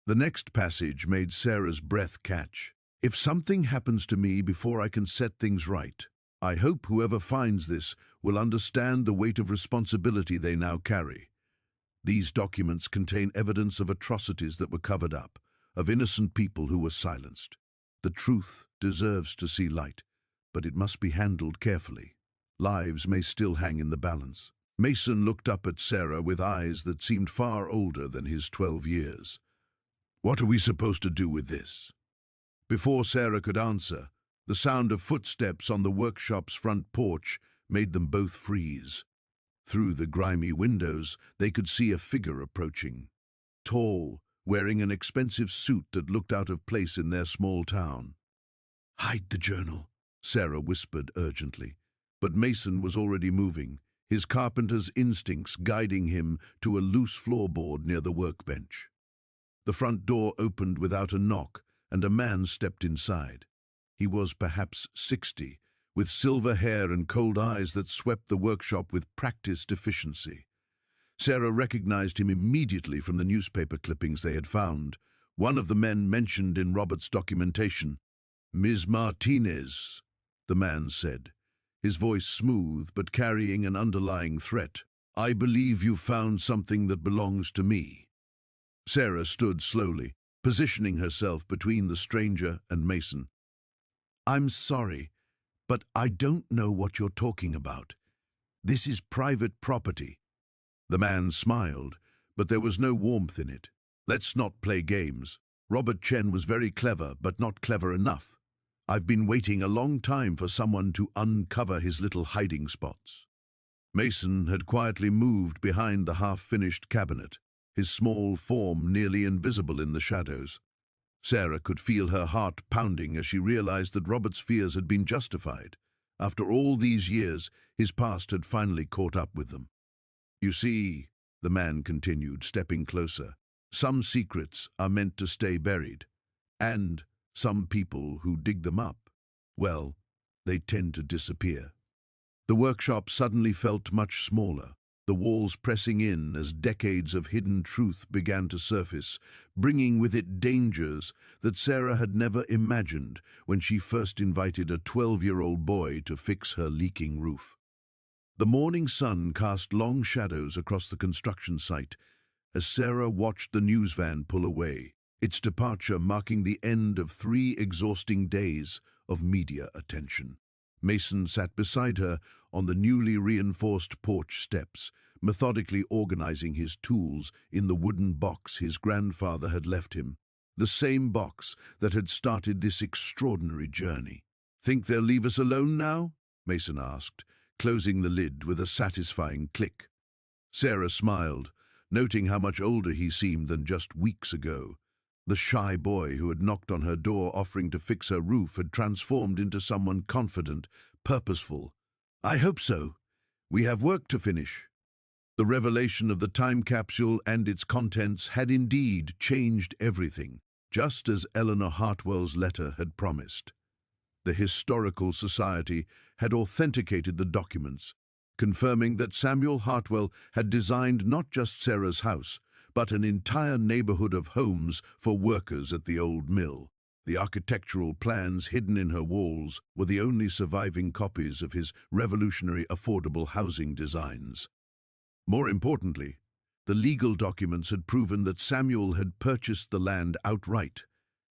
The next passage made Sarah's breath catch. "If something happens to me before I can set things right, I hope whoever finds this will understand the weight of responsibility they now carry. These documents contain evidence of atrocities that were covered up, of innocent people who were silenced. The truth deserves to see light, but it must be handled carefully. Lives may still hang in the balance." Mason looked up at Sarah with eyes that seemed far older than his 12 years. "What are we supposed to do with this?" Before Sarah could answer, the sound of footsteps on the workshop's front porch made them both freeze. Through the grimy windows, they could see a figure approaching. Tall, wearing an expensive suit that looked out of place in their small town. "Hide the journal," Sarah whispered urgently. But Mason was already moving, his carpenter's instincts guiding him to a loose floorboard near the workbench. The front door opened without a knock, and a man stepped inside. He was perhaps 60, with silver hair and cold eyes that swept the workshop with practiced efficiency. Sarah recognized him immediately from the newspaper clippings they had found. One of the men mentioned in Robert's documentation. "Ms. Martinez," the man said, his voice smooth but carrying an underlying threat. "I believe you found something that belongs to me." Sarah stood slowly, positioning herself between the stranger and Mason. "I'm sorry, but I don't know what you're talking about. This is private property." The man smiled, but there was no warmth in it. "Let's not play games. Robert Chen was very clever, but not clever enough. I've been waiting a long time for someone to uncover his little hiding spots." Mason had quietly moved behind the half-finished cabinet, his small form nearly invisible in the shadows. Sarah could feel her heart pounding as she realized that Robert's fears had been justified. After all these years, his past had finally caught up with them. "You see," the man continued, stepping closer, "some secrets are meant to stay buried, and some people who dig them up, well, they tend to disappear." The workshop suddenly felt much smaller, the walls pressing in as decades of hidden truth began to surface, bringing with it dangers that Sarah had never imagined when she first invited a 12-year-old boy to fix her leaking roof. The morning sun cast long shadows across the construction site as Sarah watched the news van pull away, its departure marking the end of 3 exhausting days of media attention. Mason sat beside her on the newly reinforced porch steps, methodically organizing his tools in the wooden box his grandfather had left him, the same box that had started this extraordinary journey. "Think they'll leave us alone now?" Mason asked, closing the lid with a satisfying click. Sarah smiled, noting how much older he seemed than just weeks ago. The shy boy who had knocked on her door offering to fix her roof had transformed into someone confident, purposeful. "I hope so. We have work to finish." The revelation of the time capsule and its contents had indeed changed everything, just as Eleanor Hartwell's letter had promised. The Historical Society had authenticated the documents, confirming that Samuel Hartwell had designed not just Sarah's house, but an entire neighborhood of homes for workers at the old mill. The architectural plans hidden in her walls were the only surviving copies of his revolutionary affordable housing designs. More importantly, the legal documents had proven that Samuel had purchased the land outright,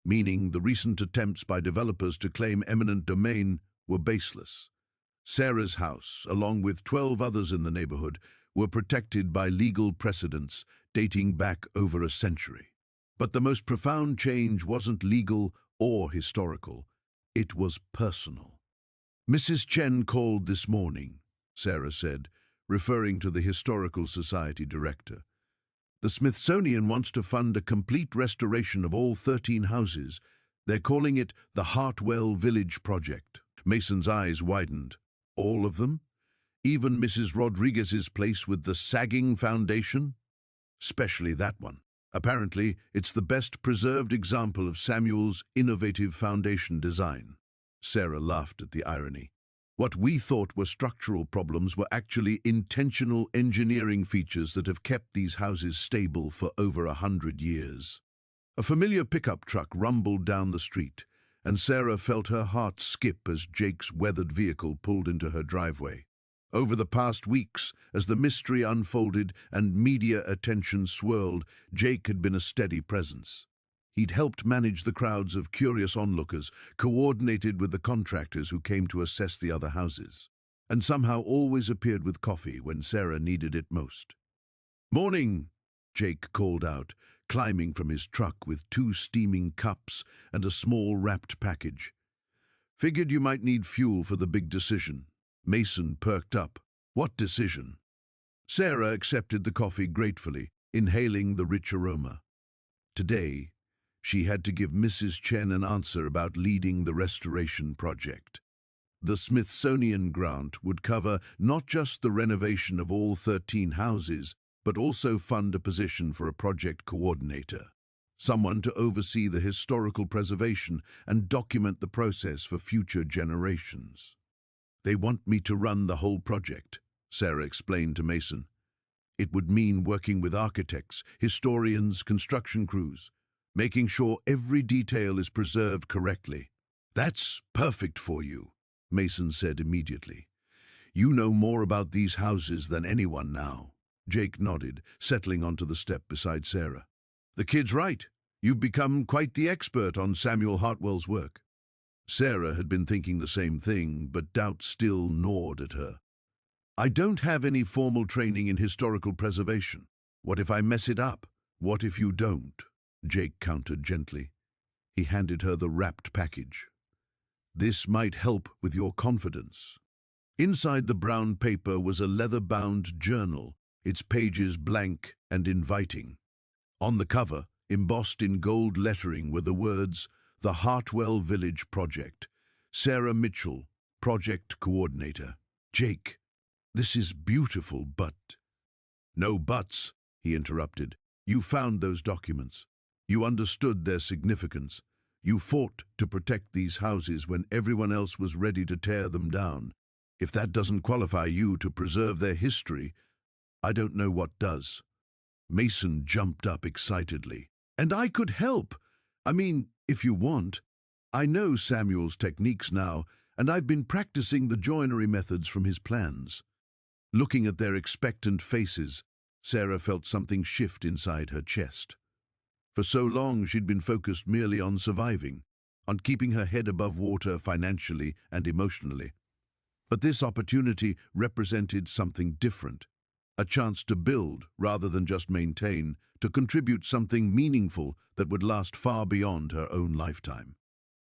meaning the recent attempts by developers to claim eminent domain were baseless. Sarah's house, along with 12 others in the neighborhood, were protected by legal precedents dating back over a century. But the most profound change wasn't legal or historical. It was personal. "Mrs. Chen called this morning," Sarah said, referring to the Historical Society director. "The Smithsonian wants to fund a complete restoration of all 13 houses. They're calling it the Hartwell Village Project." Mason's eyes widened. "All of them? Even Mrs. Rodriguez's place with the sagging foundation?" "Especially that one. Apparently, it's the best preserved example of Samuel's innovative foundation design." Sarah laughed at the irony. What we thought were structural problems were actually intentional engineering features that have kept these houses stable for over 100 years. A familiar pickup truck rumbled down the street, and Sarah felt her heart skip as Jake's weathered vehicle pulled into her driveway. Over the past weeks, as the mystery unfolded and media attention swirled, Jake had been a steady presence. He'd helped manage the crowds of curious onlookers, coordinated with the contractors who came to assess the other houses, and somehow always appeared with coffee when Sarah needed it most. "Morning," Jake called out, climbing from his truck with 2 steaming cups and a small wrapped package. "Figured you might need fuel for the big decision." Mason perked up. "What decision?" Sarah accepted the coffee gratefully, inhaling the rich aroma. Today, she had to give Mrs. Chen an answer about leading the restoration project. The Smithsonian grant would cover not just the renovation of all 13 houses, but also fund a position for a project coordinator, someone to oversee the historical preservation and document the process for future generations. "They want me to run the whole project," Sarah explained to Mason. "It would mean working with architects, historians, construction crews, making sure every detail is preserved correctly." "That's perfect for you," Mason said immediately. "You know more about these houses than anyone now." Jake nodded, settling onto the step beside Sarah. "The kid's right. You've become quite the expert on Samuel Hartwell's work. Sarah had been thinking the same thing, but doubt still gnawed at her. I don't have any formal training in historical preservation. What if I mess it up? What if you don't? Jake countered gently. He handed her the wrapped package. This might help with your confidence. Inside the brown paper was a leather-bound journal, its pages blank and inviting. On the cover, embossed in gold lettering, were the words, "The Hartwell Village Project. Sarah Mitchell, Project Coordinator." Jake, this is beautiful, but... No buts, he interrupted. You found those documents. You understood their significance. You fought to protect these houses when everyone else was ready to tear them down. If that doesn't qualify you to preserve their history, I don't know what does. Mason jumped up excitedly. And I could help. I mean, if you want. I know Samuel's techniques now, and I've been practicing the joinery methods from his plans. Looking at their expectant faces, Sarah felt something shift inside her chest. For so long she'd been focused merely on surviving, on keeping her head above water financially and emotionally. But this opportunity represented something different. A chance to build rather than just maintain, to contribute something meaningful that would last far beyond her own lifetime.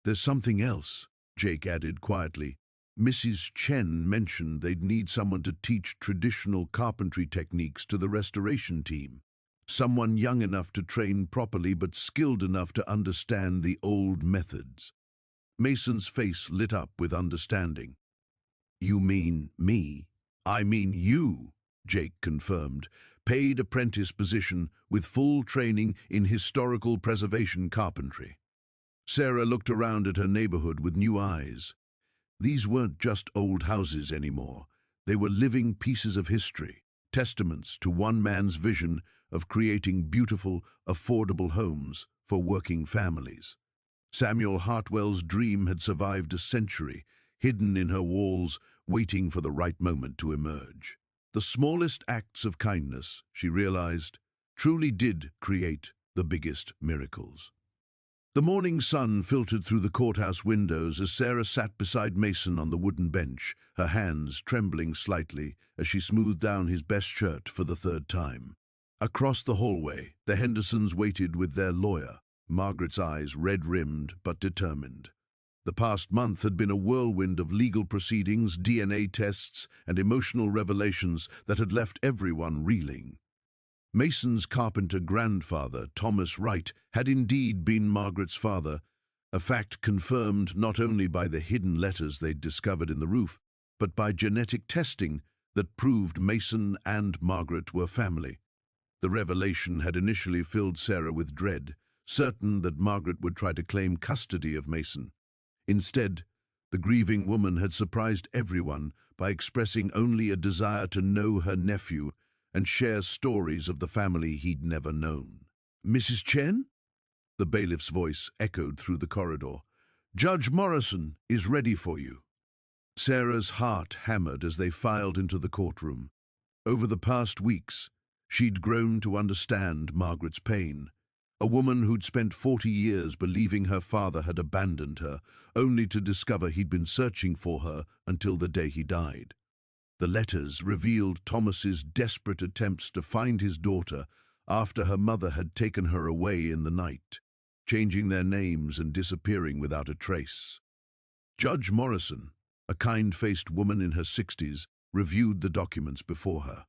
There's something else, Jake added quietly. Mrs. Chen mentioned they'd need someone to teach traditional carpentry techniques to the restoration team. Someone young enough to train properly but skilled enough to understand the old methods. Mason's face lit up with understanding. You mean me? I mean you, Jake confirmed. Paid apprentice position with full training in historical preservation carpentry. Sarah looked around at her neighborhood with new eyes. These weren't just old houses anymore. They were living pieces of history, testaments to one man's vision of creating beautiful, affordable homes for working families. Samuel Hartwell's dream had survived a century, hidden in her walls, waiting for the right moment to emerge. The smallest acts of kindness, she realized, truly did create the biggest miracles. The morning sun filtered through the courthouse windows as Sarah sat beside Mason on the wooden bench, her hands trembling slightly as she smoothed down his best shirt for the third time. Across the hallway, the Hendersons waited with their lawyer, Margaret's eyes red-rimmed but determined. The past month had been a whirlwind of legal proceedings, DNA tests, and emotional revelations that had left everyone reeling. Mason's carpenter grandfather, Thomas Wright, had indeed been Margaret's father, a fact confirmed not only by the hidden letters they'd discovered in the roof, but by genetic testing that proved Mason and Margaret were family. The revelation had initially filled Sarah with dread, certain that Margaret would try to claim custody of Mason. Instead, the grieving woman had surprised everyone by expressing only a desire to know her nephew and share stories of the family he'd never known. Mrs. Chen? The bailiff's voice echoed through the corridor. Judge Morrison is ready for you. Sarah's heart hammered as they filed into the courtroom. Over the past weeks, she'd grown to understand Margaret's pain. A woman who'd spent 40 years believing her father had abandoned her, only to discover he'd been searching for her until the day he died. The letters revealed Thomas's desperate attempts to find his daughter after her mother had taken her away in the night, changing their names and disappearing without a trace. Judge Morrison, a kind-faced woman in her 60s, reviewed the documents before her.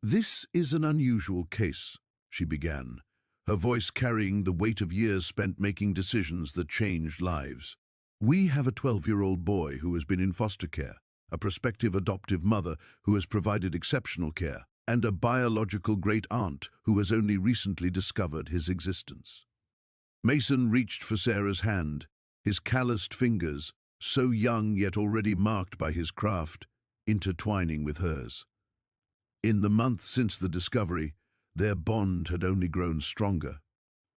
This is an unusual case, she began, her voice carrying the weight of years spent making decisions that changed lives. We have a 12-year-old boy who has been in foster care, a prospective adoptive mother who has provided exceptional care, and a biological great-aunt who has only recently discovered his existence. Mason reached for Sarah's hand, his calloused fingers, so young yet already marked by his craft, intertwining with hers. In the months since the discovery, their bond had only grown stronger.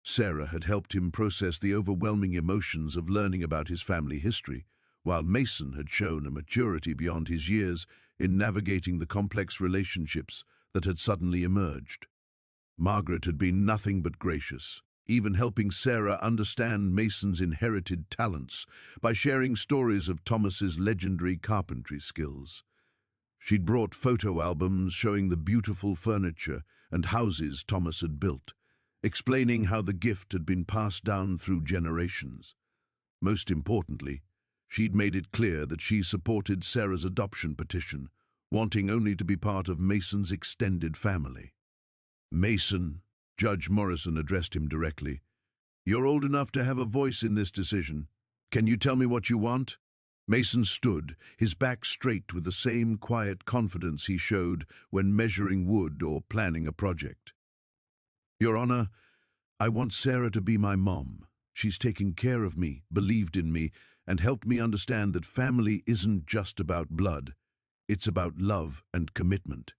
Sarah had helped him process the overwhelming emotions of learning about his family history, while Mason had shown a maturity beyond his years in navigating the complex relationships that had suddenly emerged. Margaret had been nothing but gracious, even helping Sarah understand Mason's inherited talents by sharing stories of Thomas's legendary carpentry skills. She'd brought photo albums showing the beautiful furniture and houses Thomas had built, explaining how the gift had been passed down through generations. Most importantly, she'd made it clear that she supported Sarah's adoption petition, wanting only to be part of Mason's extended family. "Mason," Judge Morrison addressed him directly, "you're old enough to have a voice in this decision. Can you tell me what you want?" Mason stood, his back straight with the same quiet confidence he showed when measuring wood or planning a project. "Your Honor, I want Sarah to be my mom. She's taken care of me, believed in me, and helped me understand that family isn't just about blood. It's about love and commitment.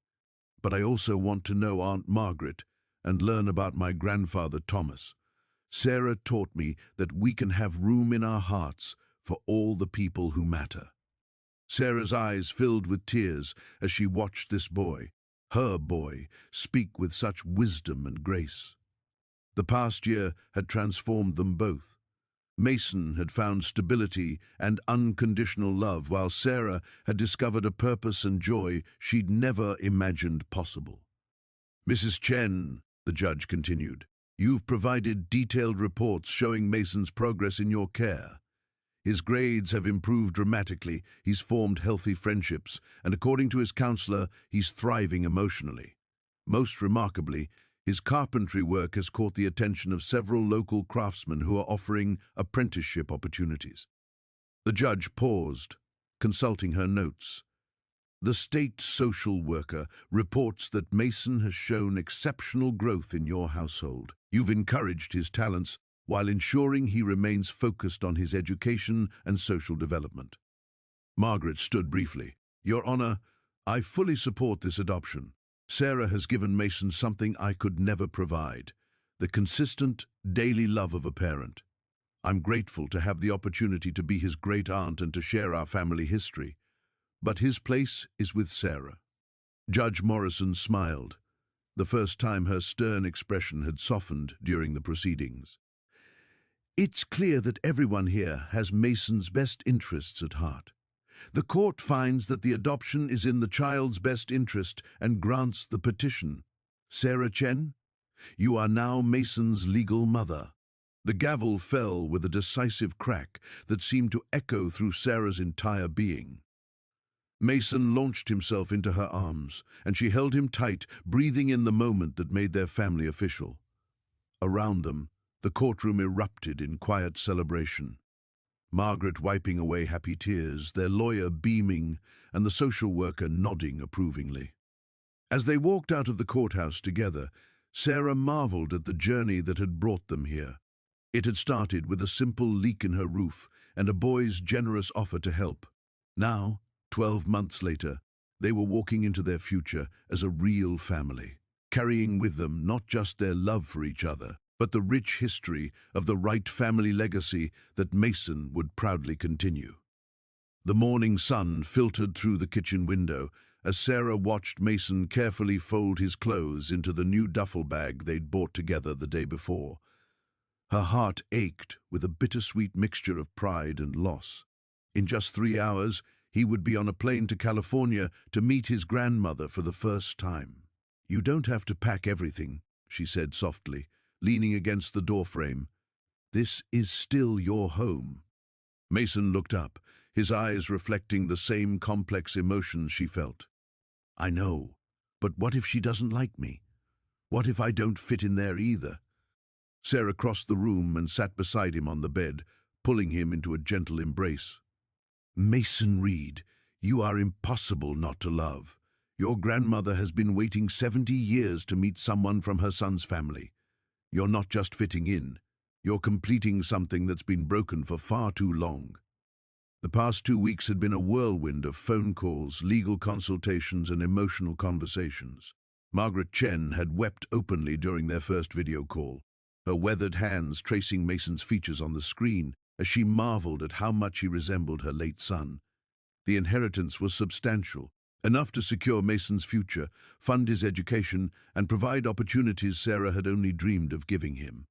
But I also want to know Aunt Margaret and learn about my grandfather Thomas. Sarah taught me that we can have room in our hearts for all the people who matter." Sarah's eyes filled with tears as she watched this boy, her boy, speak with such wisdom and grace. The past year had transformed them both. Mason had found stability and unconditional love, while Sarah had discovered a purpose and joy she'd never imagined possible. "Mrs. Chen," the judge continued, "you've provided detailed reports showing Mason's progress in your care. His grades have improved dramatically, he's formed healthy friendships, and according to his counselor, he's thriving emotionally. Most remarkably, his carpentry work has caught the attention of several local craftsmen who are offering apprenticeship opportunities." The judge paused, consulting her notes. "The state social worker reports that Mason has shown exceptional growth in your household. You've encouraged his talents while ensuring he remains focused on his education and social development." Margaret stood briefly. "Your Honor, I fully support this adoption. Sarah has given Mason something I could never provide, the consistent, daily love of a parent. I'm grateful to have the opportunity to be his great aunt and to share our family history. But his place is with Sarah." Judge Morrison smiled, the first time her stern expression had softened during the proceedings. "It's clear that everyone here has Mason's best interests at heart. The court finds that the adoption is in the child's best interest and grants the petition. Sarah Chen, you are now Mason's legal mother." The gavel fell with a decisive crack that seemed to echo through Sarah's entire being. Mason launched himself into her arms, and she held him tight, breathing in the moment that made their family official. Around them, the courtroom erupted in quiet celebration. Margaret wiping away happy tears, their lawyer beaming, and the social worker nodding approvingly. As they walked out of the courthouse together, Sarah marveled at the journey that had brought them here. It had started with a simple leak in her roof and a boy's generous offer to help. Now, 12 months later, they were walking into their future as a real family, carrying with them not just their love for each other, but the rich history of the Wright family legacy that Mason would proudly continue. The morning sun filtered through the kitchen window as Sarah watched Mason carefully fold his clothes into the new duffel bag they'd bought together the day before. Her heart ached with a bittersweet mixture of pride and loss. In just 3 hours, he would be on a plane to California to meet his grandmother for the first time. "You don't have to pack everything," she said softly, leaning against the doorframe. "This is still your home." Mason looked up, his eyes reflecting the same complex emotions she felt. "I know, but what if she doesn't like me? What if I don't fit in there either?" Sarah crossed the room and sat beside him on the bed, pulling him into a gentle embrace. "Mason Reed, you are impossible not to love. Your grandmother has been waiting 70 years to meet someone from her son's family. You're not just fitting in, you're completing something that's been broken for far too long." The past 2 weeks had been a whirlwind of phone calls, legal consultations, and emotional conversations. Margaret Chen had wept openly during their first video call, her weathered hands tracing Mason's features on the screen as she marveled at how much he resembled her late son. The inheritance was substantial, enough to secure Mason's future, fund his education, and provide opportunities Sarah had only dreamed of giving him.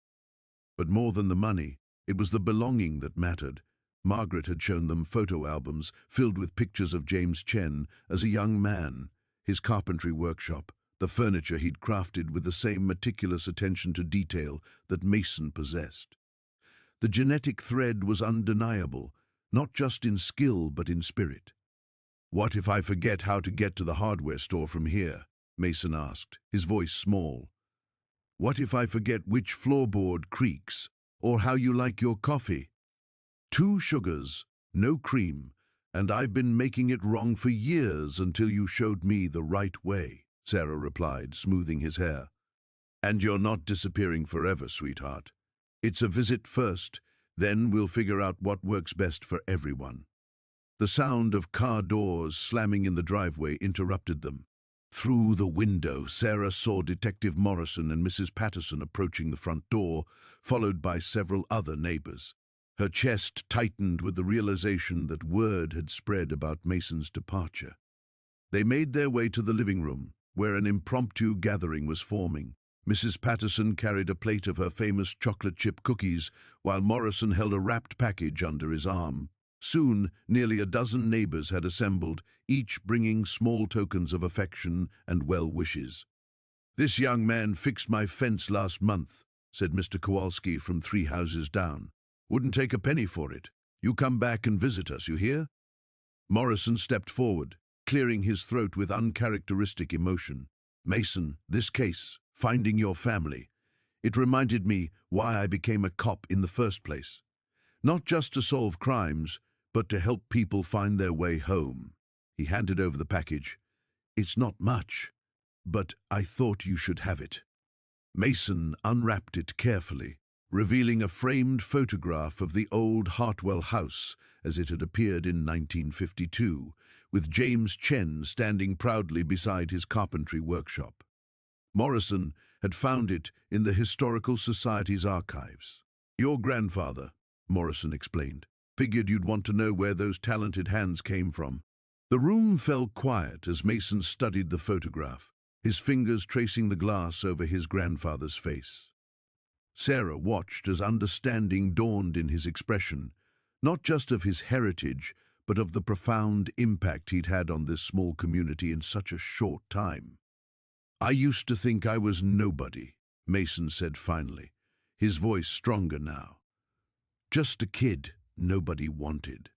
But more than the money, it was the belonging that mattered. Margaret had shown them photo albums filled with pictures of James Chen as a young man, his carpentry workshop, the furniture he'd crafted with the same meticulous attention to detail that Mason possessed. The genetic thread was undeniable, not just in skill but in spirit. "What if I forget how to get to the hardware store from here?" Mason asked, his voice small. "What if I forget which floorboard creaks, or how you like your coffee? 2 sugars, no cream, and I've been making it wrong for years until you showed me the right way," Sarah replied, smoothing his hair. "And you're not disappearing forever, sweetheart. It's a visit first, then we'll figure out what works best for everyone." The sound of car doors slamming in the driveway interrupted them. Through the window, Sarah saw Detective Morrison and Mrs. Patterson approaching the front door, followed by several other neighbors. Her chest tightened with the realization that word had spread about Mason's departure. They made their way to the living room, where an impromptu gathering was forming. Mrs. Patterson carried a plate of her famous chocolate chip cookies, while Morrison held a wrapped package under his arm. Soon, nearly a dozen neighbors had assembled, each bringing small tokens of affection and well wishes. "This young man fixed my fence last month," said Mr. Kowalski from 3 houses down. "Wouldn't take a penny for it. You come back and visit us, you hear?" Morrison stepped forward, clearing his throat with uncharacteristic emotion. "Mason, this case, finding your family, it reminded me why I became a cop in the first place. Not just to solve crimes, but to help people find their way home." He handed over the package. "It's not much, but I thought you should have it." Mason unwrapped it carefully, revealing a framed photograph of the old Hartwell house as it had appeared in 1952, with James Chen standing proudly beside his carpentry workshop. Morrison had found it in the Historical Society's archives. "Your grandfather," Morrison explained, "figured you'd want to know where those talented hands came from." The room fell quiet as Mason studied the photograph, his fingers tracing the glass over his grandfather's face. Sarah watched as understanding dawned in his expression, not just of his heritage, but of the profound impact he'd had on this small community in such a short time. "I used to think I was nobody," Mason said finally, his voice stronger now. "Just a kid nobody wanted.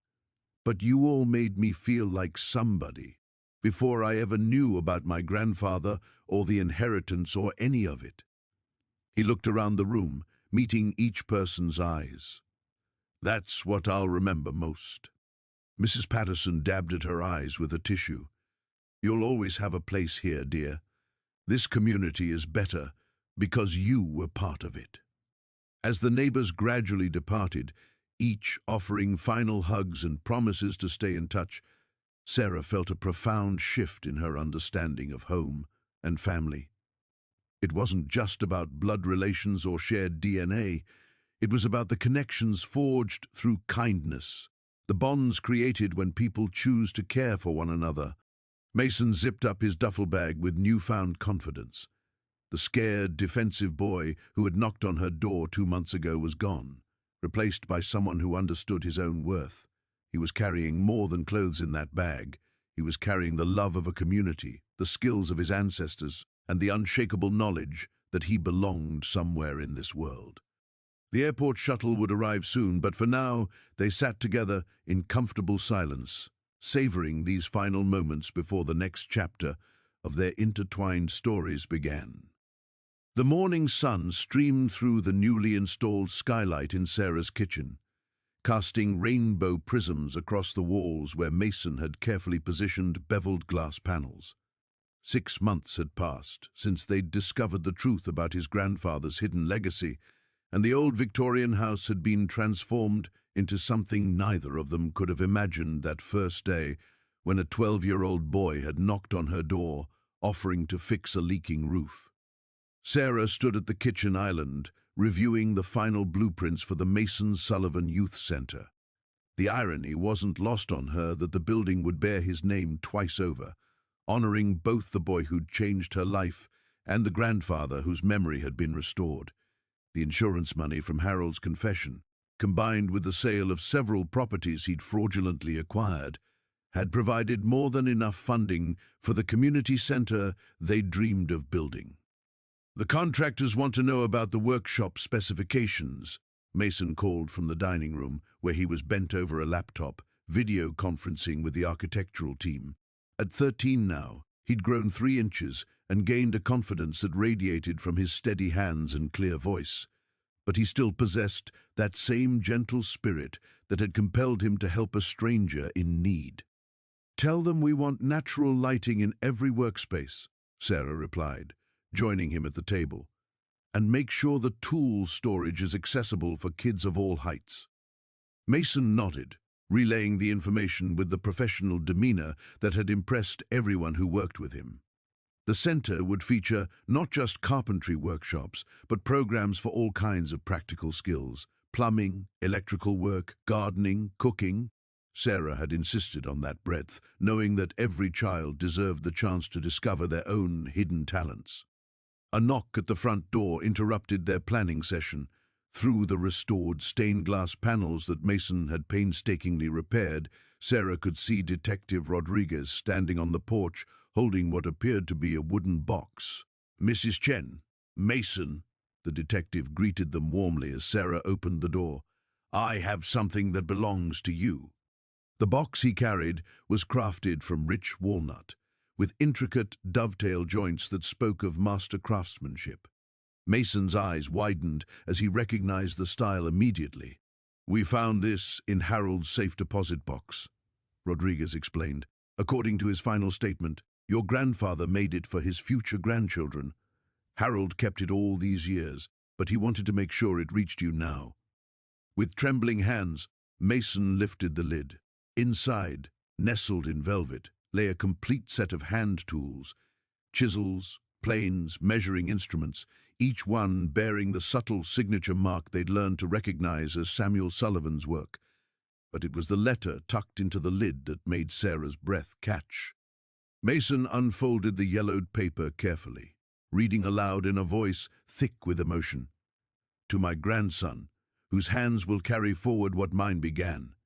But you all made me feel like somebody, before I ever knew about my grandfather or the inheritance or any of it." He looked around the room, meeting each person's eyes. "That's what I'll remember most." Mrs. Patterson dabbed at her eyes with a tissue. "You'll always have a place here, dear. This community is better because you were part of it." As the neighbors gradually departed, each offering final hugs and promises to stay in touch, Sarah felt a profound shift in her understanding of home and family. It wasn't just about blood relations or shared DNA. It was about the connections forged through kindness, the bonds created when people choose to care for one another. Mason zipped up his duffel bag with newfound confidence. The scared, defensive boy who had knocked on her door 2 months ago was gone, replaced by someone who understood his own worth. He was carrying more than clothes in that bag. He was carrying the love of a community, the skills of his ancestors, and the unshakable knowledge that he belonged somewhere in this world. The airport shuttle would arrive soon, but for now they sat together in comfortable silence, savoring these final moments before the next chapter of their intertwined stories began. The morning sun streamed through the newly installed skylight in Sarah's kitchen, casting rainbow prisms across the walls where Mason had carefully positioned beveled glass panels. 6 months had passed since they'd discovered the truth about his grandfather's hidden legacy, and the old Victorian house had been transformed into something neither of them could have imagined that first day when a 12-year-old boy had knocked on her door, offering to fix a leaking roof. Sarah stood at the kitchen island, reviewing the final blueprints for the Mason Sullivan Youth Center. The irony wasn't lost on her that the building would bear his name twice over, honoring both the boy who'd changed her life and the grandfather whose memory had been restored. The insurance money from Harold's confession, combined with the sale of several properties he'd fraudulently acquired, had provided more than enough funding for the community center they'd dreamed of building. "The contractors want to know about the workshop specifications," Mason called from the dining room, where he was bent over a laptop, video conferencing with the architectural team. At 13 now, he'd grown 3 inches and gained a confidence that radiated from his steady hands and clear voice. But he still possessed that same gentle spirit that had compelled him to help a stranger in need. "Tell them we want natural lighting in every workspace," Sarah replied, joining him at the table. "And make sure the tool storage is accessible for kids of all heights." Mason nodded, relaying the information with the professional demeanor that had impressed everyone who worked with him. The center would feature not just carpentry workshops, but programs for all kinds of practical skills: plumbing, electrical work, gardening, cooking. Sarah had insisted on that breadth, knowing that every child deserved the chance to discover their own hidden talents. A knock at the front door interrupted their planning session. Through the restored stained glass panels that Mason had painstakingly repaired, Sarah could see Detective Rodriguez standing on the porch, holding what appeared to be a wooden box. "Mrs. Chen, Mason," the detective greeted them warmly as Sarah opened the door. "I have something that belongs to you." The box he carried was crafted from rich walnut, with intricate dovetail joints that spoke of master craftsmanship. Mason's eyes widened as he recognized the style immediately. "We found this in Harold's safe deposit box," Rodriguez explained. "According to his final statement, your grandfather made it for his future grandchildren. Harold kept it all these years, but he wanted to make sure it reached you now." With trembling hands, Mason lifted the lid. Inside, nestled in velvet, lay a complete set of hand tools: chisels, planes, measuring instruments, each one bearing the subtle signature mark they'd learned to recognize as Samuel Sullivan's work. But it was the letter tucked into the lid that made Sarah's breath catch. Mason unfolded the yellowed paper carefully, reading aloud in a voice thick with emotion. "To my grandson, whose hands will carry forward what mine began.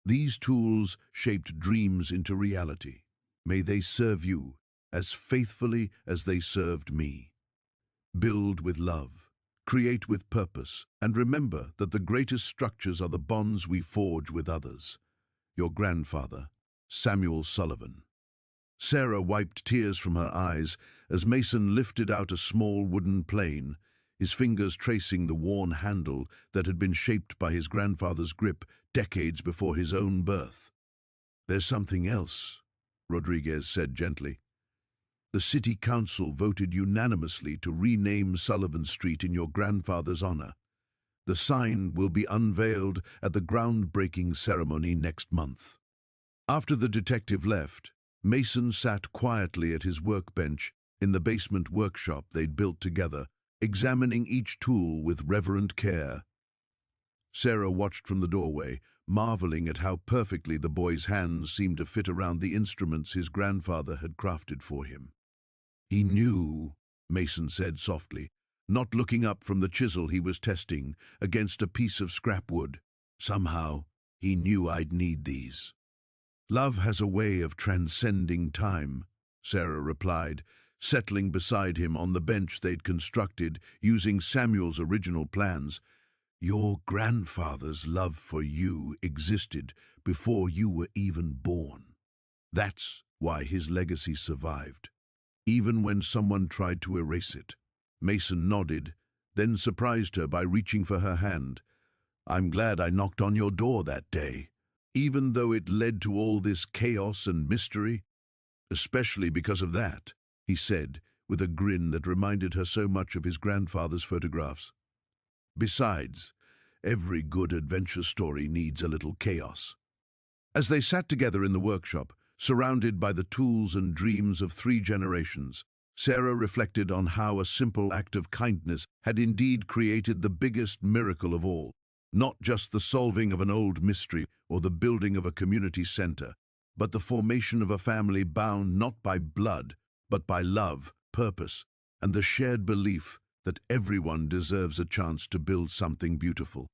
These tools shaped dreams into reality. May they serve you as faithfully as they served me. Build with love, create with purpose, and remember that the greatest structures are the bonds we forge with others. Your grandfather, Samuel Sullivan." Sarah wiped tears from her eyes as Mason lifted out a small wooden plane, his fingers tracing the worn handle that had been shaped by his grandfather's grip decades before his own birth. "There's something else," Rodriguez said gently. "The city council voted unanimously to rename Sullivan Street in your grandfather's honor. The sign will be unveiled at the groundbreaking ceremony next month." After the detective left, Mason sat quietly at his workbench in the basement workshop they'd built together, examining each tool with reverent care. Sarah watched from the doorway, marveling at how perfectly the boy's hands seemed to fit around the instruments his grandfather had crafted for him. "He knew," Mason said softly, not looking up from the chisel he was testing against a piece of scrap wood. "Somehow, he knew I'd need these." "Love has a way of transcending time," Sarah replied, settling beside him on the bench they'd constructed using Samuel's original plans. "Your grandfather's love for you existed before you were even born. That's why his legacy survived, even when someone tried to erase it." Mason nodded, then surprised her by reaching for her hand. "I'm glad I knocked on your door that day, even though it led to all this chaos and mystery." "Especially because of that," he said, with a grin that reminded her so much of his grandfather's photographs. "Besides, every good adventure story needs a little chaos." As they sat together in the workshop, surrounded by the tools and dreams of 3 generations, Sarah reflected on how a simple act of kindness had indeed created the biggest miracle of all. Not just the solving of an old mystery or the building of a community center, but the formation of a family bound not by blood, but by love, purpose, and the shared belief that everyone deserves a chance to build something beautiful.